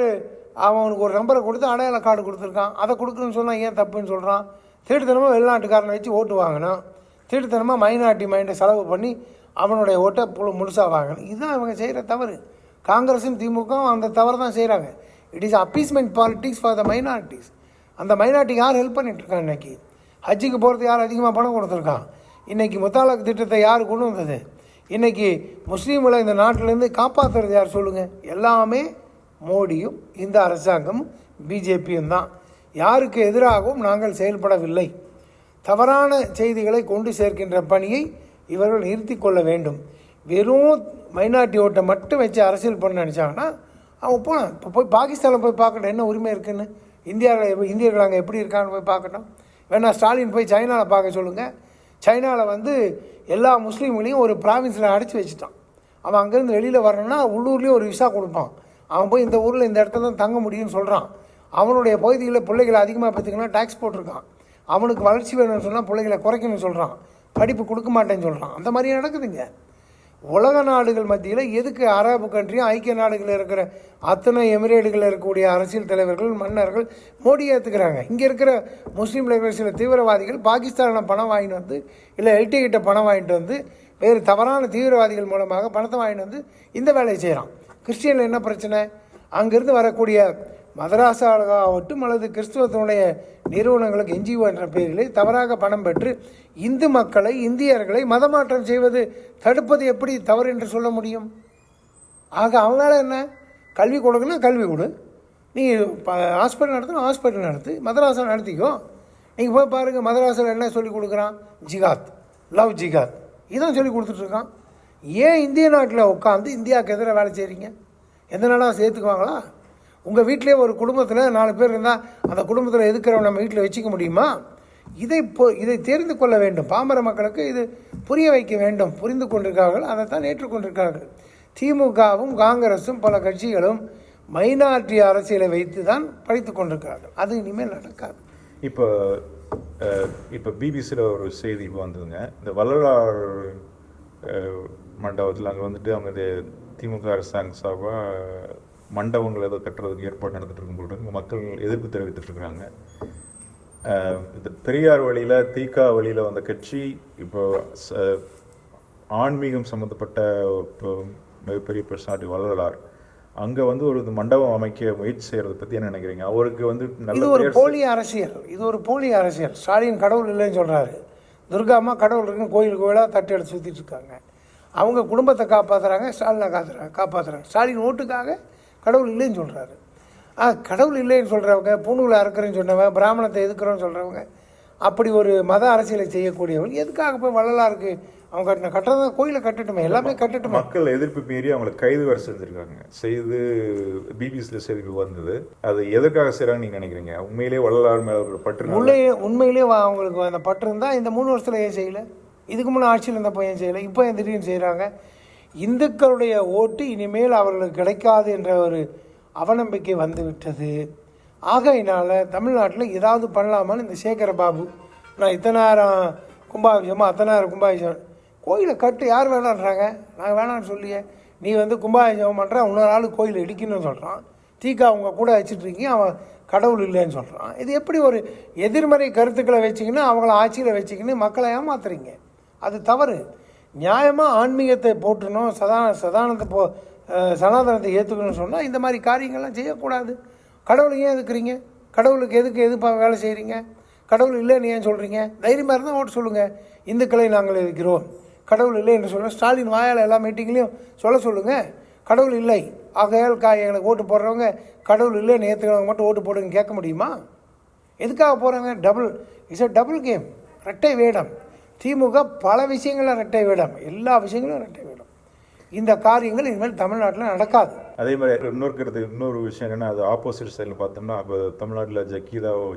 அவனுக்கு ஒரு நம்பரை கொடுத்து அடையாள கார்டு கொடுத்துருக்கான். அதை கொடுக்குறேன்னு சொன்னால் ஏன் தப்புன்னு சொல்கிறான்? திருட்டுத்தனமாக வெளிநாட்டுக்காரனை வச்சு ஓட்டு வாங்கணும், திருட்டுத்தனமாக மைனாரிட்டி மைண்டை செலவு பண்ணி அவனுடைய ஓட்டை முழுசாக வாங்கணும். இதுதான் இவங்க செய்கிற தவறு. காங்கிரஸும் திமுகவும் அந்த தவறு தான் செய்கிறாங்க. It is appeasement politics for the minorities. அந்த மைனாரிட்டிக்கு யார் ஹெல்ப் பண்ணிகிட்ருக்கான்? இன்றைக்கி ஹஜ்ஜுக்கு போகிறது யார் அதிகமாக பணம் கொடுத்துருக்கான்? இன்றைக்கி முத்தாலக் திட்டத்தை யார் கொண்டு வந்தது? இன்றைக்கி முஸ்லீம்களை இந்த நாட்டிலேருந்து காப்பாற்றுறது யார் சொல்லுங்கள்? எல்லாமே மோடியும் இந்த அரசாங்கமும் பிஜேபியும் தான். யாருக்கு எதிராகவும் நாங்கள் செயல்படவில்லை. தவறான செய்திகளை கொண்டு சேர்க்கின்ற பணியை இவர்கள் நிறுத்தி கொள்ள வேண்டும். வெறும் மைனாரிட்டி ஓட்டை மட்டும் வச்சு அரசியல் பண்ண நினச்சாங்கன்னா அவங்க போனால் இப்போ போய் பாகிஸ்தானில் போய் பார்க்கட்டும் என்ன உரிமை இருக்குன்னு. இந்தியர்கள் அங்கே எப்படி இருக்கான்னு போய் பார்க்கட்டும். வேணா ஸ்டாலின் போய் சைனாவில் பார்க்க சொல்லுங்கள். சைனாவில் எல்லா முஸ்லீம்களையும் ஒரு ப்ராவின்ஸில் அடைச்சி வச்சுட்டான். அவன் அங்கேருந்து வெளியில் வரணும்னா உள்ளூர்லேயே ஒரு விசா கொடுப்பான். அவன் போய் இந்த ஊரில் இந்த இடத்துல தான் தங்க முடியும்னு சொல்கிறான். அவனுடைய பகுதியில் பிள்ளைகளை அதிகமாக பார்த்திங்கன்னா டேக்ஸ் போட்டிருக்கான். அவனுக்கு வளர்ச்சி வேணும்னு சொன்னால் பிள்ளைகளை குறைக்கணும்னு சொல்கிறான். படிப்பு கொடுக்க மாட்டேன்னு சொல்கிறான். அந்த மாதிரி நடக்குதுங்க. உலக நாடுகள் மத்தியில் எதுக்கு அரபு கண்ட்ரியும் ஐக்கிய நாடுகளில் இருக்கிற அத்தனை எமிரேடுகளில் இருக்கக்கூடிய அரசியல் தலைவர்கள் மன்னர்கள் மோடியை ஏற்றுக்கிறாங்க. இங்கே இருக்கிற முஸ்லீம் இருக்கிற சில தீவிரவாதிகள் பாகிஸ்தானில் பணம் வாங்கிட்டு வந்து இல்லை எல்டி கிட்ட பணம் வாங்கிட்டு வந்து வேறு தவறான தீவிரவாதிகள் மூலமாக பணத்தை வாங்கிட்டு வந்து இந்த வேலையை செய்கிறான். கிறிஸ்டியனில் என்ன பிரச்சனை? அங்கேருந்து வரக்கூடிய மதராசாகட்டும் அல்லது கிறிஸ்துவத்தினுடைய நிறுவனங்களுக்கு என்ஜிஓ என்ற பெயரிலே தவறாக பணம் பெற்று இந்து மக்களை இந்தியர்களை மதமாற்றம் செய்வது தடுப்பது எப்படி தவறு என்று சொல்ல முடியும்? ஆக அவங்களால என்ன? கல்வி கொடுக்கணும், கல்வி கொடு. நீ ஹாஸ்பிட்டல் நடத்தணும், ஹாஸ்பிட்டல் நடத்து. மதராசா நடத்திக்கோ. நீங்கள் போய் பாருங்கள் மதராசாவில் என்ன சொல்லி கொடுக்குறான்? ஜிகாத், லவ் ஜிகாத், இதான் சொல்லி கொடுத்துட்ருக்கான். ஏன் இந்திய நாட்டில் உட்காந்து இந்தியாவுக்கு எதிராக வேலை செய்கிறீங்க? எந்த நாளாக சேர்த்துக்குவாங்களா? உங்கள் வீட்டிலே ஒரு குடும்பத்தில் 4 பேர் இருந்தால் அந்த குடும்பத்தில் எதுக்கிறவங்க நம்ம வீட்டில் வச்சுக்க முடியுமா? இதை தெரிந்து கொள்ள வேண்டும். பாமர மக்களுக்கு இது புரிய வைக்க வேண்டும். புரிந்து கொண்டிருக்கார்கள், அதைத்தான் ஏற்றுக்கொண்டிருக்கார்கள். திமுகவும் காங்கிரஸும் பல கட்சிகளும் மைனாரிட்டி அரசியலை வைத்து தான் படித்து கொண்டிருக்கிறார்கள். அது இனிமேல் நடக்காது. இப்போ பிபிசியில் ஒரு செய்தி இப்போ வந்ததுங்க. இந்த வள்ளலார் மண்டபத்தில் அங்கே அவங்க திமுக அரசாங்க சார்பாக மண்டபங்கள் ஏதோ கட்டுறதுக்கு ஏற்பாடு நடந்துட்டு இருக்கும் போது மக்கள் எதிர்ப்பு தெரிவித்துட்ருக்குறாங்க. இந்த பெரியார் வழியில் தீகா வழியில் வந்த கட்சி இப்போ ஆன்மீகம் சம்மந்தப்பட்ட இப்போ மிகப்பெரிய பர்சனாலிட்டி வள்ளலார் அங்கே ஒரு மண்டபம் அமைக்க முயற்சி செய்கிறத பற்றி என்ன நினைக்கிறீங்க? அவருக்கு இது ஒரு போலி அரசியல். இது ஒரு போலி அரசியல். ஸ்டாலின் கடவுள் இல்லைன்னு சொல்கிறாரு. துர்கா அம்மா கடவுள் இருக்குன்னு கோயிலாக தட்டு எடுத்து சுற்றிட்டு இருக்காங்க. அவங்க குடும்பத்தை காப்பாற்றுறாங்க, ஸ்டாலினை காப்பாற்றுறாங்க. ஸ்டாலின் ஓட்டுக்காக கடவுள் இல்லைன்னு சொல்கிறாரு. கடவுள் இல்லைன்னு சொல்கிறவங்க, பூணுகளை அறுக்கிறேன்னு சொன்னவங்க, பிராமணத்தை எதுக்குறோன்னு சொல்கிறவங்க, அப்படி ஒரு மத அரசியலை செய்யக்கூடியவங்க எதுக்காக போய் வள்ளலாருக்கு அவங்க கட்டுறத கோயிலை கட்டட்டுமே, எல்லாமே கட்டட்டுமே. மக்கள் எதிர்ப்பு மீறி அவங்களை கைது வர செஞ்சுருக்காங்க. செய்து பிபிசியில் செய்தி வந்தது. அது எதுக்காக செய்கிறாங்கன்னு நீங்கள் நினைக்கிறீங்க? உண்மையிலேயே வள்ளலார் மேலே ஒரு பற்று உண்மையிலேயே அவங்களுக்கு அந்த பற்று இருந்தால் இந்த 3 வருஷத்தில் ஏன் செய்யலை? இதுக்கு முன்னே ஆட்சியில் இருந்தப்போ ஏன் செய்யலை? இப்போ ஏன் திடீர்னு செய்கிறாங்க? இந்துக்களுடைய ஓட்டு இனிமேல் அவர்களுக்கு கிடைக்காது என்ற ஒரு அவநம்பிக்கை வந்துவிட்டது. ஆகையினால் தமிழ்நாட்டில் ஏதாவது பண்ணலாமான்னு இந்த சேகர பாபு, நான் இத்தனாயிரம் கும்பாபிஷேகம் கோயிலை கட்டு யார் வேணான்றாங்க? நாங்கள் வேணான்னு சொல்லியே. நீ கும்பாபிஷேகம் பண்ணுற, இன்னொரு ஆள் கோயிலை இடிக்கணும்னு சொல்கிறான். தீக்கா அவங்க கூட வச்சுட்ருக்கீங்க, அவன் கடவுள் இல்லைன்னு சொல்கிறான். இது எப்படி ஒரு எதிர்மறை கருத்துக்களை வச்சிக்கின்னு அவங்கள ஆட்சியில் வச்சுக்கின்னு மக்களை ஏமாத்துறீங்க? அது தவறு. நியாயமாக ஆன்மீகத்தை போட்டணும், சனாதனத்தை ஏற்றுக்கணும்னு சொன்னால் இந்த மாதிரி காரியங்கள்லாம் செய்யக்கூடாது. கடவுளுக்கு ஏன் எதுக்குறீங்க? கடவுளுக்கு எதுக்கு வேலை செய்கிறீங்க? கடவுள் இல்லைன்னு ஏன் சொல்கிறீங்க? தைரியமாக இருந்தால் ஓட்டு சொல்லுங்கள். இந்துக்களை நாங்கள் எதிர்க்கிறோம், கடவுள் இல்லை என்று சொல்லுங்கள். ஸ்டாலின் வாயால் எல்லா மீட்டிங்லேயும் சொல்லுங்கள் கடவுள் இல்லை. ஆகையால் எங்களுக்கு ஓட்டு போடுறவங்க கடவுள் இல்லைன்னு ஏற்றுக்கிறவங்க மட்டும் ஓட்டு போடுங்க கேட்க முடியுமா? எதுக்காக போகிறாங்க? It's a double game. இரட்டை வேடம். திமுக பல விஷயங்களில் இரட்டை வேடம், எல்லா விஷயங்களும் இரட்டை வேடம். இந்த காரியங்கள் இனிமேல் தமிழ்நாட்டில் நடக்காது. அதே மாதிரி இன்னொரு விஷயம் என்னென்னா, அது ஆப்போசிட் சைடில் பார்த்தோம்னா, இப்போ தமிழ்நாட்டில்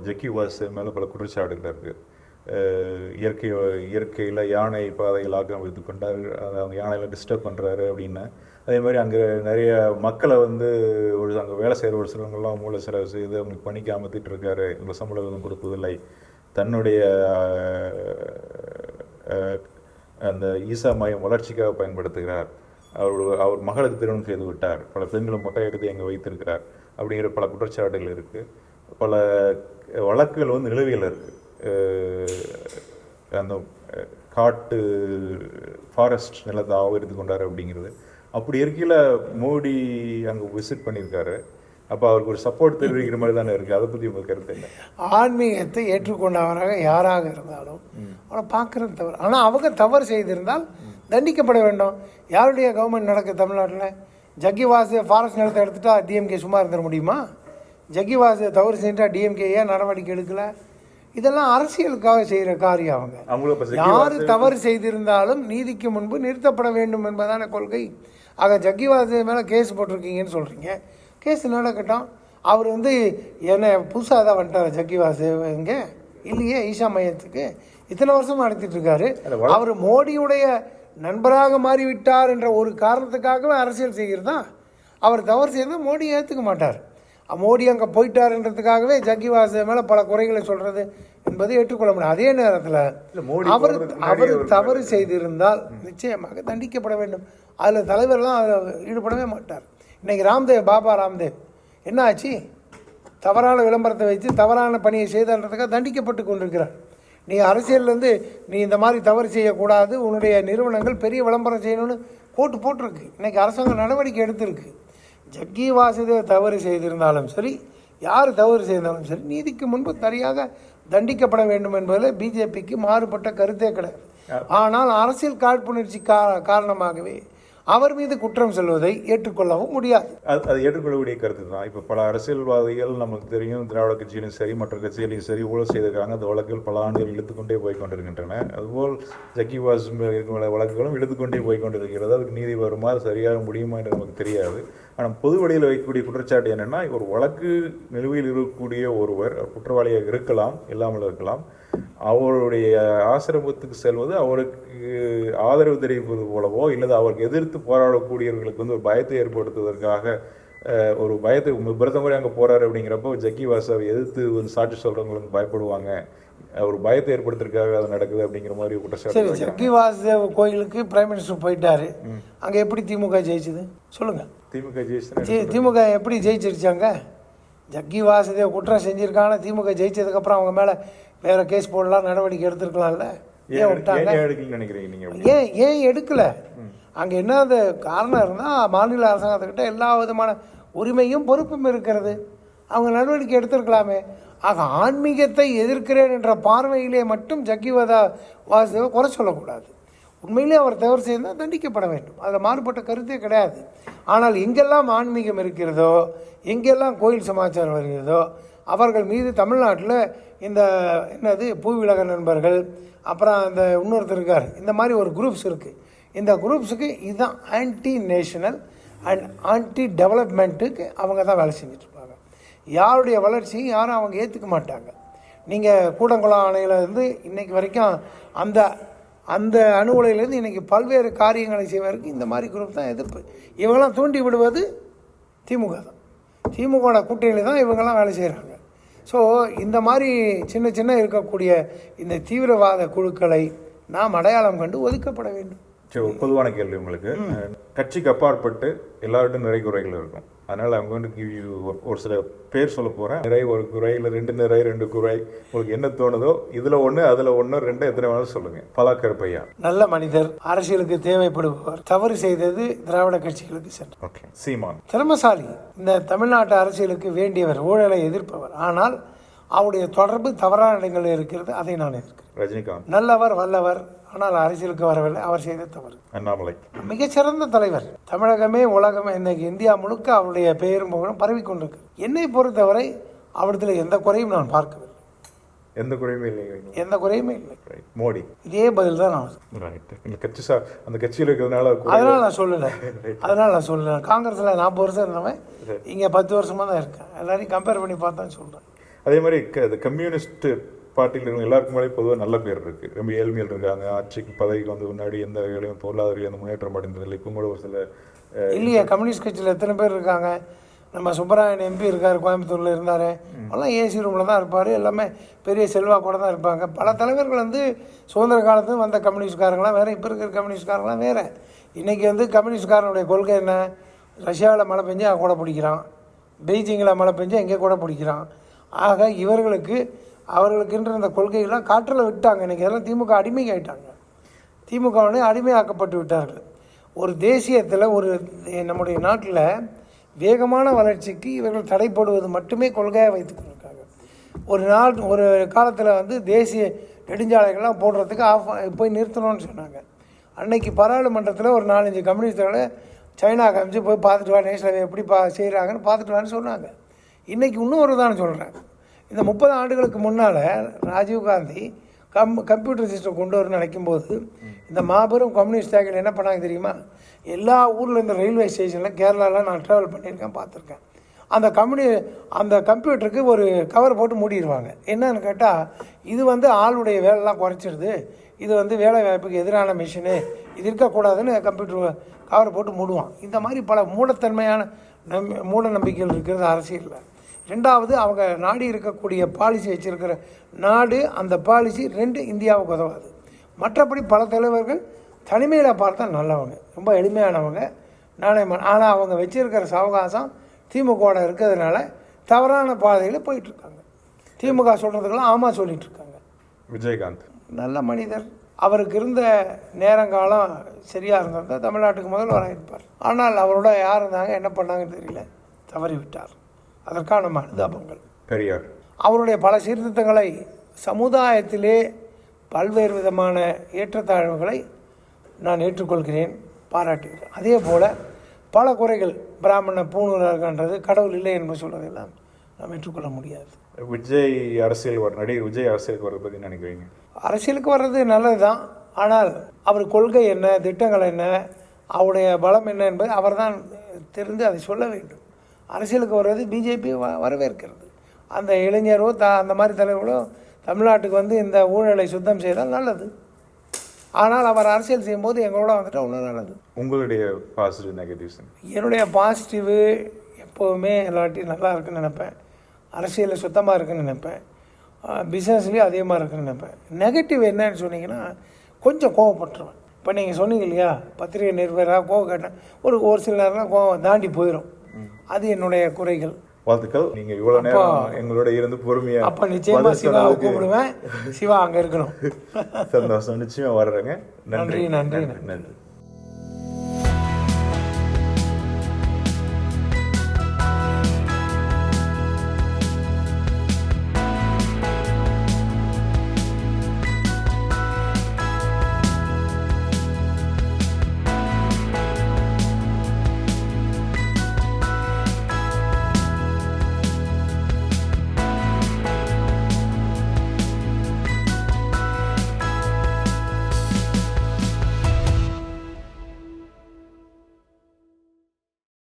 ஜக்கி வாசு மேலே பல குற்றச்சாட்டுகள் இருக்குது. இயற்கையில் யானை பாதையில் ஆக்கிரமித்து கொண்டார், அவங்க யானையில் டிஸ்டர்ப் பண்ணுறாரு அப்படின்னு. அதே மாதிரி அங்கே நிறைய மக்களை வந்து அங்கே வேலை செய்கிற ஒரு சிலவங்கள்லாம் மூளை செலவு செய்து அவங்களுக்கு பணிக்கு அமர்த்திட்டு இருக்காரு, இவங்க சம்பளம் எதுவும் கொடுப்பதில்லை, தன்னுடைய அந்த ஈசா மையம் வளர்ச்சிக்காக பயன்படுத்துகிறார், அவர் மகளுக்கு திருமணம் செய்து விட்டார், பல பெண்களை மொட்டை எடுத்து அங்கே வைத்திருக்கிறார் அப்படிங்கிற பல குற்றச்சாட்டுகள் இருக்குது. பல வழக்குகள் வந்து நிலுவையில் இருக்குது. அந்த காட்டு ஃபாரஸ்ட் நிலத்தை ஆவரித்து கொண்டார் அப்படிங்கிறது. அப்படி இருக்கையில் மோடி அங்கே விசிட் பண்ணியிருக்காரு. அப்போ அவருக்கு ஒரு சப்போர்ட் தெரிவிக்கிற மாதிரி தானே இருக்குது. அதை பற்றி உங்களுக்கு கருத்து என்ன? ஆன்மீகத்தை ஏற்றுக்கொண்டவராக யாராக இருந்தாலும் அவனை பார்க்குறது தவறு. ஆனால் அவங்க தவறு செய்திருந்தால் தண்டிக்கப்பட வேண்டும். யாருடைய கவர்மெண்ட் நடக்க தமிழ்நாட்டில்? ஜக்கி வாசு ஃபாரஸ்ட் நிலத்தை எடுத்துட்டா டிஎம்கே சும்மா இருந்துட முடியுமா? ஜக்கி வாசு தவறு செஞ்சுட்டா டிஎம்கே ஏன் நடவடிக்கை எடுக்கலை? இதெல்லாம் அரசியலுக்காக செய்கிற காரியம். அவங்க யார் தவறு செய்திருந்தாலும் நீதிக்கு முன்பு நிறுத்தப்பட வேண்டும் என்பதான கொள்கை. ஆக ஜக்கி வாசு மேலே கேஸ் போட்டிருக்கீங்கன்னு சொல்கிறீங்க, கேஸ் நடக்கட்டும். அவர் வந்து என்ன புதுசாக தான் வந்துட்டார் ஜக்கி வாசு இங்கே இல்லையே, ஈஷா மையத்துக்கு இத்தனை வருஷம் நடத்திட்டு இருக்காரு. அவர் மோடியுடைய நண்பராக மாறிவிட்டார் என்ற ஒரு காரணத்துக்காகவே அரசியல் செய்கிறதா? அவர் தவறு செய்தால் மோடி ஏற்றுக்க மாட்டார். மோடி அங்கே போயிட்டார்ன்றதுக்காகவே ஜக்கி வாசு மேலே பல குறைகளை சொல்கிறது என்பதை ஏற்றுக்கொள்ள முடியும். அதே நேரத்தில் அவர் தவறு செய்திருந்தால் நிச்சயமாக தண்டிக்கப்பட வேண்டும். அதில் தலைவர்லாம் அதில் ஈடுபடவே மாட்டார். இன்றைக்கி பாபா ராம்தேவ் என்ன ஆச்சு? தவறான விளம்பரத்தை வைத்து தவறான பணியை செய்தான்றதுக்காக தண்டிக்கப்பட்டு கொண்டிருக்கிறார். நீ அரசியல்லேருந்து நீ இந்த மாதிரி தவறு செய்யக்கூடாது, உன்னுடைய நிறுவனங்கள் பெரிய விளம்பரம் செய்யணும்னு கோட்டு போட்டிருக்கு. இன்றைக்கி அரசாங்கம் நடவடிக்கை எடுத்திருக்கு. ஜக்கி வாசுதேவ் தவறு செய்திருந்தாலும் சரி, யார் தவறு செய்தாலும் சரி, நீதிக்கு முன்பு சரியாக தண்டிக்கப்பட வேண்டும் என்பதில் பிஜேபிக்கு மாறுபட்ட கருத்தே கிடையாது. ஆனால் அரசியல் காழ்ப்புணர்ச்சி காரணமாகவே அவர் மீது குற்றம் சொல்வதை ஏற்றுக்கொள்ளவும் முடியாது. அது ஏற்றுக்கொள்ளக்கூடிய கருத்து தான். இப்போ பல அரசியல்வாதிகள் நமக்கு தெரியும், திராவிட கட்சியிலும் சரி மற்ற கட்சிகளையும் சரி ஊழல் செய்திருக்காங்க. அந்த வழக்குகள் பல ஆண்டுகள் இழுத்துக்கொண்டே போய் கொண்டிருக்கின்றன. அதுபோல் ஜக்கி வாசு இருக்கிற வழக்குகளும் இழுத்துக்கொண்டே போய் கொண்டிருக்கிறது. அதுக்கு நீதி வருமா, சரியாக முடியுமா என்று நமக்கு தெரியாது. ஆனால் பொது வழியில் வைக்கக்கூடிய குற்றச்சாட்டு என்னென்னா, ஒரு வழக்கு நிலுவையில் இருக்கக்கூடிய ஒருவர் குற்றவாளியாக இருக்கலாம், இல்லாமல் இருக்கலாம். அவருடைய ஆசிரமத்துக்கு செல்வது அவருக்கு ஆதரவு தெரிவிப்பது போலவோ இல்லது அவருக்கு எதிர்த்து போராடக்கூடியவர்களுக்கு வந்து ஒரு பயத்தை ஏற்படுத்துவதற்காக ஒரு பயத்தை பிரதமரே அங்கே போகிறாரு அப்படிங்கிறப்போ ஜக்கி வாசுவை எதிர்த்து வந்து சாட்சி சொல்கிறவங்களுக்கு பயப்படுவாங்க, ஒரு பயத்தை ஏற்படுத்துறதுக்காக அது நடக்குது அப்படிங்கிற மாதிரி குற்றச்சாட்டு. ஜக்கி வாசுதேவ் கோயிலுக்கு பிரைம் மினிஸ்டர் போயிட்டாரு, அங்கே எப்படி திமுக ஜெயிச்சுது சொல்லுங்கள்? திமுக எப்படி ஜெயிச்சிருச்சாங்க? ஜக்கி வாசுதேவ் குற்றம் செஞ்சுருக்காங்க, திமுக ஜெயிச்சதுக்கப்புறம் அவங்க மேலே வேறு கேஸ் போடலாம், நடவடிக்கை எடுத்துருக்கலாம்ல. ஏன் விட்டாங்க? ஏன் எடுக்கலை? அங்கே என்ன அந்த காரணம் இருந்தால் மாநில அரசாங்கத்துக்கிட்ட எல்லா விதமான உரிமையும் பொறுப்பும் இருக்கிறது, அவங்க நடவடிக்கை எடுத்திருக்கலாமே. ஆக ஆன்மீகத்தை எதிர்க்கிறேன் என்ற பார்வையிலே மட்டும் ஜக்கி வாசுதேவை குறை சொல்லக்கூடாது. உண்மையிலே அவர் தவறு செய்தால் தண்டிக்கப்பட வேண்டும், அதில் மாறுபட்ட கருத்தே கிடையாது. ஆனால் எங்கெல்லாம் ஆன்மீகம் இருக்கிறதோ, எங்கெல்லாம் கோயில் சமாச்சாரம் வருகிறதோ, அவர்கள் மீது தமிழ்நாட்டில் இந்த பூவிலக நண்பர்கள், அப்புறம் அந்த இன்னொருத்தர் இருக்கார், இந்த மாதிரி ஒரு குரூப்ஸ் இருக்குது. இந்த குரூப்ஸுக்கு இதுதான் ஆன்டி நேஷனல் அண்ட் ஆன்டி டெவலப்மெண்ட்டுக்கு அவங்க தான் வேலை செஞ்சிட்ருப்பாங்க. யாருடைய வளர்ச்சியும் யாரும் அவங்க ஏற்றுக்க மாட்டாங்க. நீங்கள் கூடங்குளம் அணையிலேருந்து இன்றைக்கு வரைக்கும் அந்த அணு உலையிலேருந்து இன்றைக்கி பல்வேறு காரியங்களை செய்வதற்கு இந்த மாதிரி குரூப் தான் எதிர்ப்பு. இவங்கெல்லாம் தூண்டி விடுவது திமுக தான், திமுக கூட்டணியில் தான் இவங்கெல்லாம் வேலை செய்கிறாங்க. ஸோ இந்த மாதிரி சின்ன இருக்கக்கூடிய இந்த தீவிரவாத குழுக்களை நாம் அடையாளம் கண்டு ஒதுக்கப்பட வேண்டும். சரி, ஒரு பொதுவான கேள்வி உங்களுக்கு. கட்சிக்கு அப்பாற்பட்டு எல்லார்ட்டும் நிறை குறைகள் இருக்கும். அதனால் அவங்க வந்து ஒரு சில பேர் சொல்ல போகிறேன். நிறை ஒரு குறை, இல்லை 2 நிறை 2 குறை, உங்களுக்கு என்ன தோணுதோ இதில் 1 அதில் 1 2 எத்தனை வேணாலும் சொல்லுங்கள். பலாக்கருப்பையா நல்ல மனிதர், அரசியலுக்கு தேவைப்படுபவர், தவறு செய்தது திராவிட கட்சிகளுக்கு சென்று. ஓகே. சீமான் திறமசாலி, இந்த தமிழ்நாட்டு அரசியலுக்கு வேண்டியவர், ஊழலை எதிர்ப்பவர். ஆனால் அவருடைய தொடர்பு தவறான இடங்களில் இருக்கிறது, அதை நான் எதிர்க்கிறேன். ரஜினிகாந்த் நல்லவர், வல்லவர், ஆனால் அரசியலுக்கு வரவில்லை, அவர் செய்த தவறு. அண்ணாமலை மிகச்சிறந்த தலைவர், தமிழகமே உலகமே இன்னைக்கு இந்தியா முழுக்க அவருடைய பெயரும் புகழும் பரவி கொண்டிருக்கு. என்னை பொறுத்தவரை அவரிடத்தில் எந்த குறையும் நான் பார்க்கவில்லை. எந்த குறையுமே இல்லை. எந்த குறையுமே இல்லை. ரைட். மோடி இதே பதில் தான் நான் ரைட். நீங்கள் கட்சி அந்த கட்சியில் இருக்கிறதுனால அதனால நான் சொல்லலை. காங்கிரஸில் 40 வருஷம் இருந்தவன் இங்கே 10 வருஷமாக தான் இருக்கேன். எல்லாரையும் கம்பேர் பண்ணி பார்த்தான்னு சொல்கிறேன். அதே மாதிரி கம்யூனிஸ்ட் பார்ட்டியில் இருக்கிற எல்லாருக்கும் மேலே பொதுவாக நல்ல பேர் இருக்குது. ரொம்ப ஏழ்மையில் இருக்காங்க. ஆட்சிக்கு பதவிக்கு வந்து முன்னாடி எந்த வேலையும் பொருளாதார அந்த முன்னேற்றம் அடைந்ததில்லை. இப்போ கூட ஒரு சில இல்லையா கம்யூனிஸ்ட் கட்சியில் எத்தனை பேர் இருக்காங்க? நம்ம சுப்பராயன் எம்பி இருக்கார், கோயம்புத்தூரில் இருந்தார். எல்லாம் ஏசி ரூமில் தான் இருப்பார். எல்லாமே பெரிய செல்வாக்கோட தான் இருப்பாங்க. பல தலைவர்கள் வந்து சுதந்திர காலத்தும் வந்த கம்யூனிஸ்ட்காரங்களாம் வேறு, இப்போ இருக்கிற கம்யூனிஸ்ட்காரங்களாம் வேறு. இன்றைக்கி வந்து கம்யூனிஸ்ட்காரனுடைய கொள்கை என்ன? ரஷ்யாவில் மழை பெஞ்சு அங்கே கூட பிடிக்கிறான், பெய்ஜிங்கில் மழை பெஞ்சு எங்கே கூட பிடிக்கிறான். ஆக அவர்களுக்குன்ற இந்த கொள்கைகள்லாம் காற்றில் விட்டாங்க. இன்றைக்கி எல்லாம் திமுக அடிமை ஆகிட்டாங்க. திமுகவுடனே அடிமையாக்கப்பட்டு விட்டார்கள். ஒரு தேசியத்தில் நம்முடைய நாட்டில் வேகமான வளர்ச்சிக்கு இவர்கள் தடைப்படுவது மட்டுமே கொள்கையாக வைத்து கொண்டிருக்காங்க. ஒரு காலத்தில் வந்து தேசிய நெடுஞ்சாலைகள்லாம் போடுறதுக்கு போய் நிறுத்தணும்னு சொன்னாங்க. அன்னைக்கு பாராளுமன்றத்தில் ஒரு 4-5 கம்யூனிஸ்டுகளை சைனா காமிச்சு போய் பார்த்துட்டு வா, நேஷனல் எப்படி செய்கிறாங்கன்னு பார்த்துட்டு வான்னு சொன்னாங்க. இன்றைக்கி இன்னும் ஒரு தான் சொல்கிறேன். இந்த 30 ஆண்டுகளுக்கு முன்னால் ராஜீவ்காந்தி கம்ப்யூட்டர் சிஸ்டம் கொண்டு வரணும்னு நினைக்கும்போது இந்த மாபெரும் கம்யூனிஸ்ட் தியாகிகள் என்ன பண்ணாங்க தெரியுமா? எல்லா ஊரில் இந்த ரயில்வே ஸ்டேஷனில் கேரளாவில் நான் ட்ராவல் பண்ணியிருக்கேன், பார்த்துருக்கேன். அந்த கம்ப்யூட்டருக்கு ஒரு கவர் போட்டு மூடிடுவாங்க. என்னன்னு கேட்டால், இது வந்து ஆளுடைய வேலைலாம் குறைச்சிடுது, இது வந்து வேலை வாய்ப்புக்கு எதிரான மிஷினு, இது இருக்கக்கூடாதுன்னு கம்ப்யூட்டர் கவர் போட்டு மூடுவான். இந்த மாதிரி பல மூட நம்பிக்கைகள் இருக்கிறது அரசியலில். ரெண்டாவது, அவங்க நாடி இருக்கக்கூடிய பாலிசி வச்சுருக்கிற நாடு, அந்த பாலிசி 2 இந்தியாவுக்கு உதவாது. மற்றபடி பல தலைவர்கள் தனிமையில் பார்த்தா நல்லவங்க, ரொம்ப எளிமையானவங்க, நாணயமான. ஆனால் அவங்க வச்சுருக்கிற சவகாசம் திமுகவோட இருக்கிறதுனால தவறான பாதையில் போயிட்டுருக்காங்க. திமுக சொல்கிறதுக்கெல்லாம் ஆமாம் சொல்லிகிட்ருக்காங்க. விஜயகாந்த் நல்ல மனிதர். அவருக்கு இருந்த நேரங்காலம் சரியாக இருந்தால் தமிழ்நாட்டுக்கு முதல்வராக இருப்பார். ஆனால் அவரோட யார் இருந்தாங்க, என்ன பண்ணாங்கன்னு தெரியல, தவறி விட்டார். அதற்கான அனுதாபங்கள். பெரியார் அவருடைய பல சீர்திருத்தங்களை சமுதாயத்திலே பல்வேறு விதமான ஏற்றத்தாழ்வுகளை நான் ஏற்றுக்கொள்கிறேன், பாராட்டுகிறேன். அதே போல் பல குறைகள், பிராமண பூணூராகன்றது, கடவுள் இல்லை என்று சொல்வதெல்லாம் நாம் ஏற்றுக்கொள்ள முடியாது. நடிகர் விஜய் அரசியலுக்கு வர்றதை பற்றி நினைக்கிறீங்க? அரசியலுக்கு வர்றது நல்லது தான். ஆனால் அவர் கொள்கை என்ன, திட்டங்கள் என்ன, அவருடைய பலம் என்ன என்பது அவர் தான் தெரிந்து அதை சொல்ல வேண்டும். அரசியலுக்கு வர்றது பிஜேபி வரவேற்கிறது. அந்த இளைஞரோ அந்த மாதிரி தலைவர்களோ தமிழ்நாட்டுக்கு வந்து இந்த ஊழலை சுத்தம் செய்தால் நல்லது. ஆனால் அவர் அரசியல் செய்யும்போது எங்களோட வந்துட்டு ஒன்றும் நல்லது. உங்களுடைய பாசிட்டிவ் நெகட்டிவ்ஸ்? என்னுடைய பாசிட்டிவு எப்போவுமே எல்லாட்டையும் நல்லா இருக்குன்னு நினைப்பேன். அரசியலில் சுத்தமாக இருக்குன்னு நினைப்பேன். பிஸ்னஸ்லேயும் அதிகமாக இருக்குன்னு நினைப்பேன். நெகட்டிவ் என்னன்னு சொன்னீங்கன்னா, கொஞ்சம் கோவப்பட்டுருவேன். இப்போ நீங்கள் சொன்னீங்க இல்லையா, பத்திரிகை நிருபராக கோவம் கேட்டேன், ஒரு சில நேரம்லாம் கோவம் தாண்டி போயிடும். அது என்னுடைய குறைகள். வாழ்த்துக்கள். நீங்கள் இவ்வளோ நேரம் எங்களோட இருந்து பொறுமையாக. அப்போ நிச்சயமாக சிவாவை கூப்பிடுவேன். சிவா அங்கே இருக்கணும். சந்தோஷம். நிச்சயமாக வர்றேங்க. நன்றி.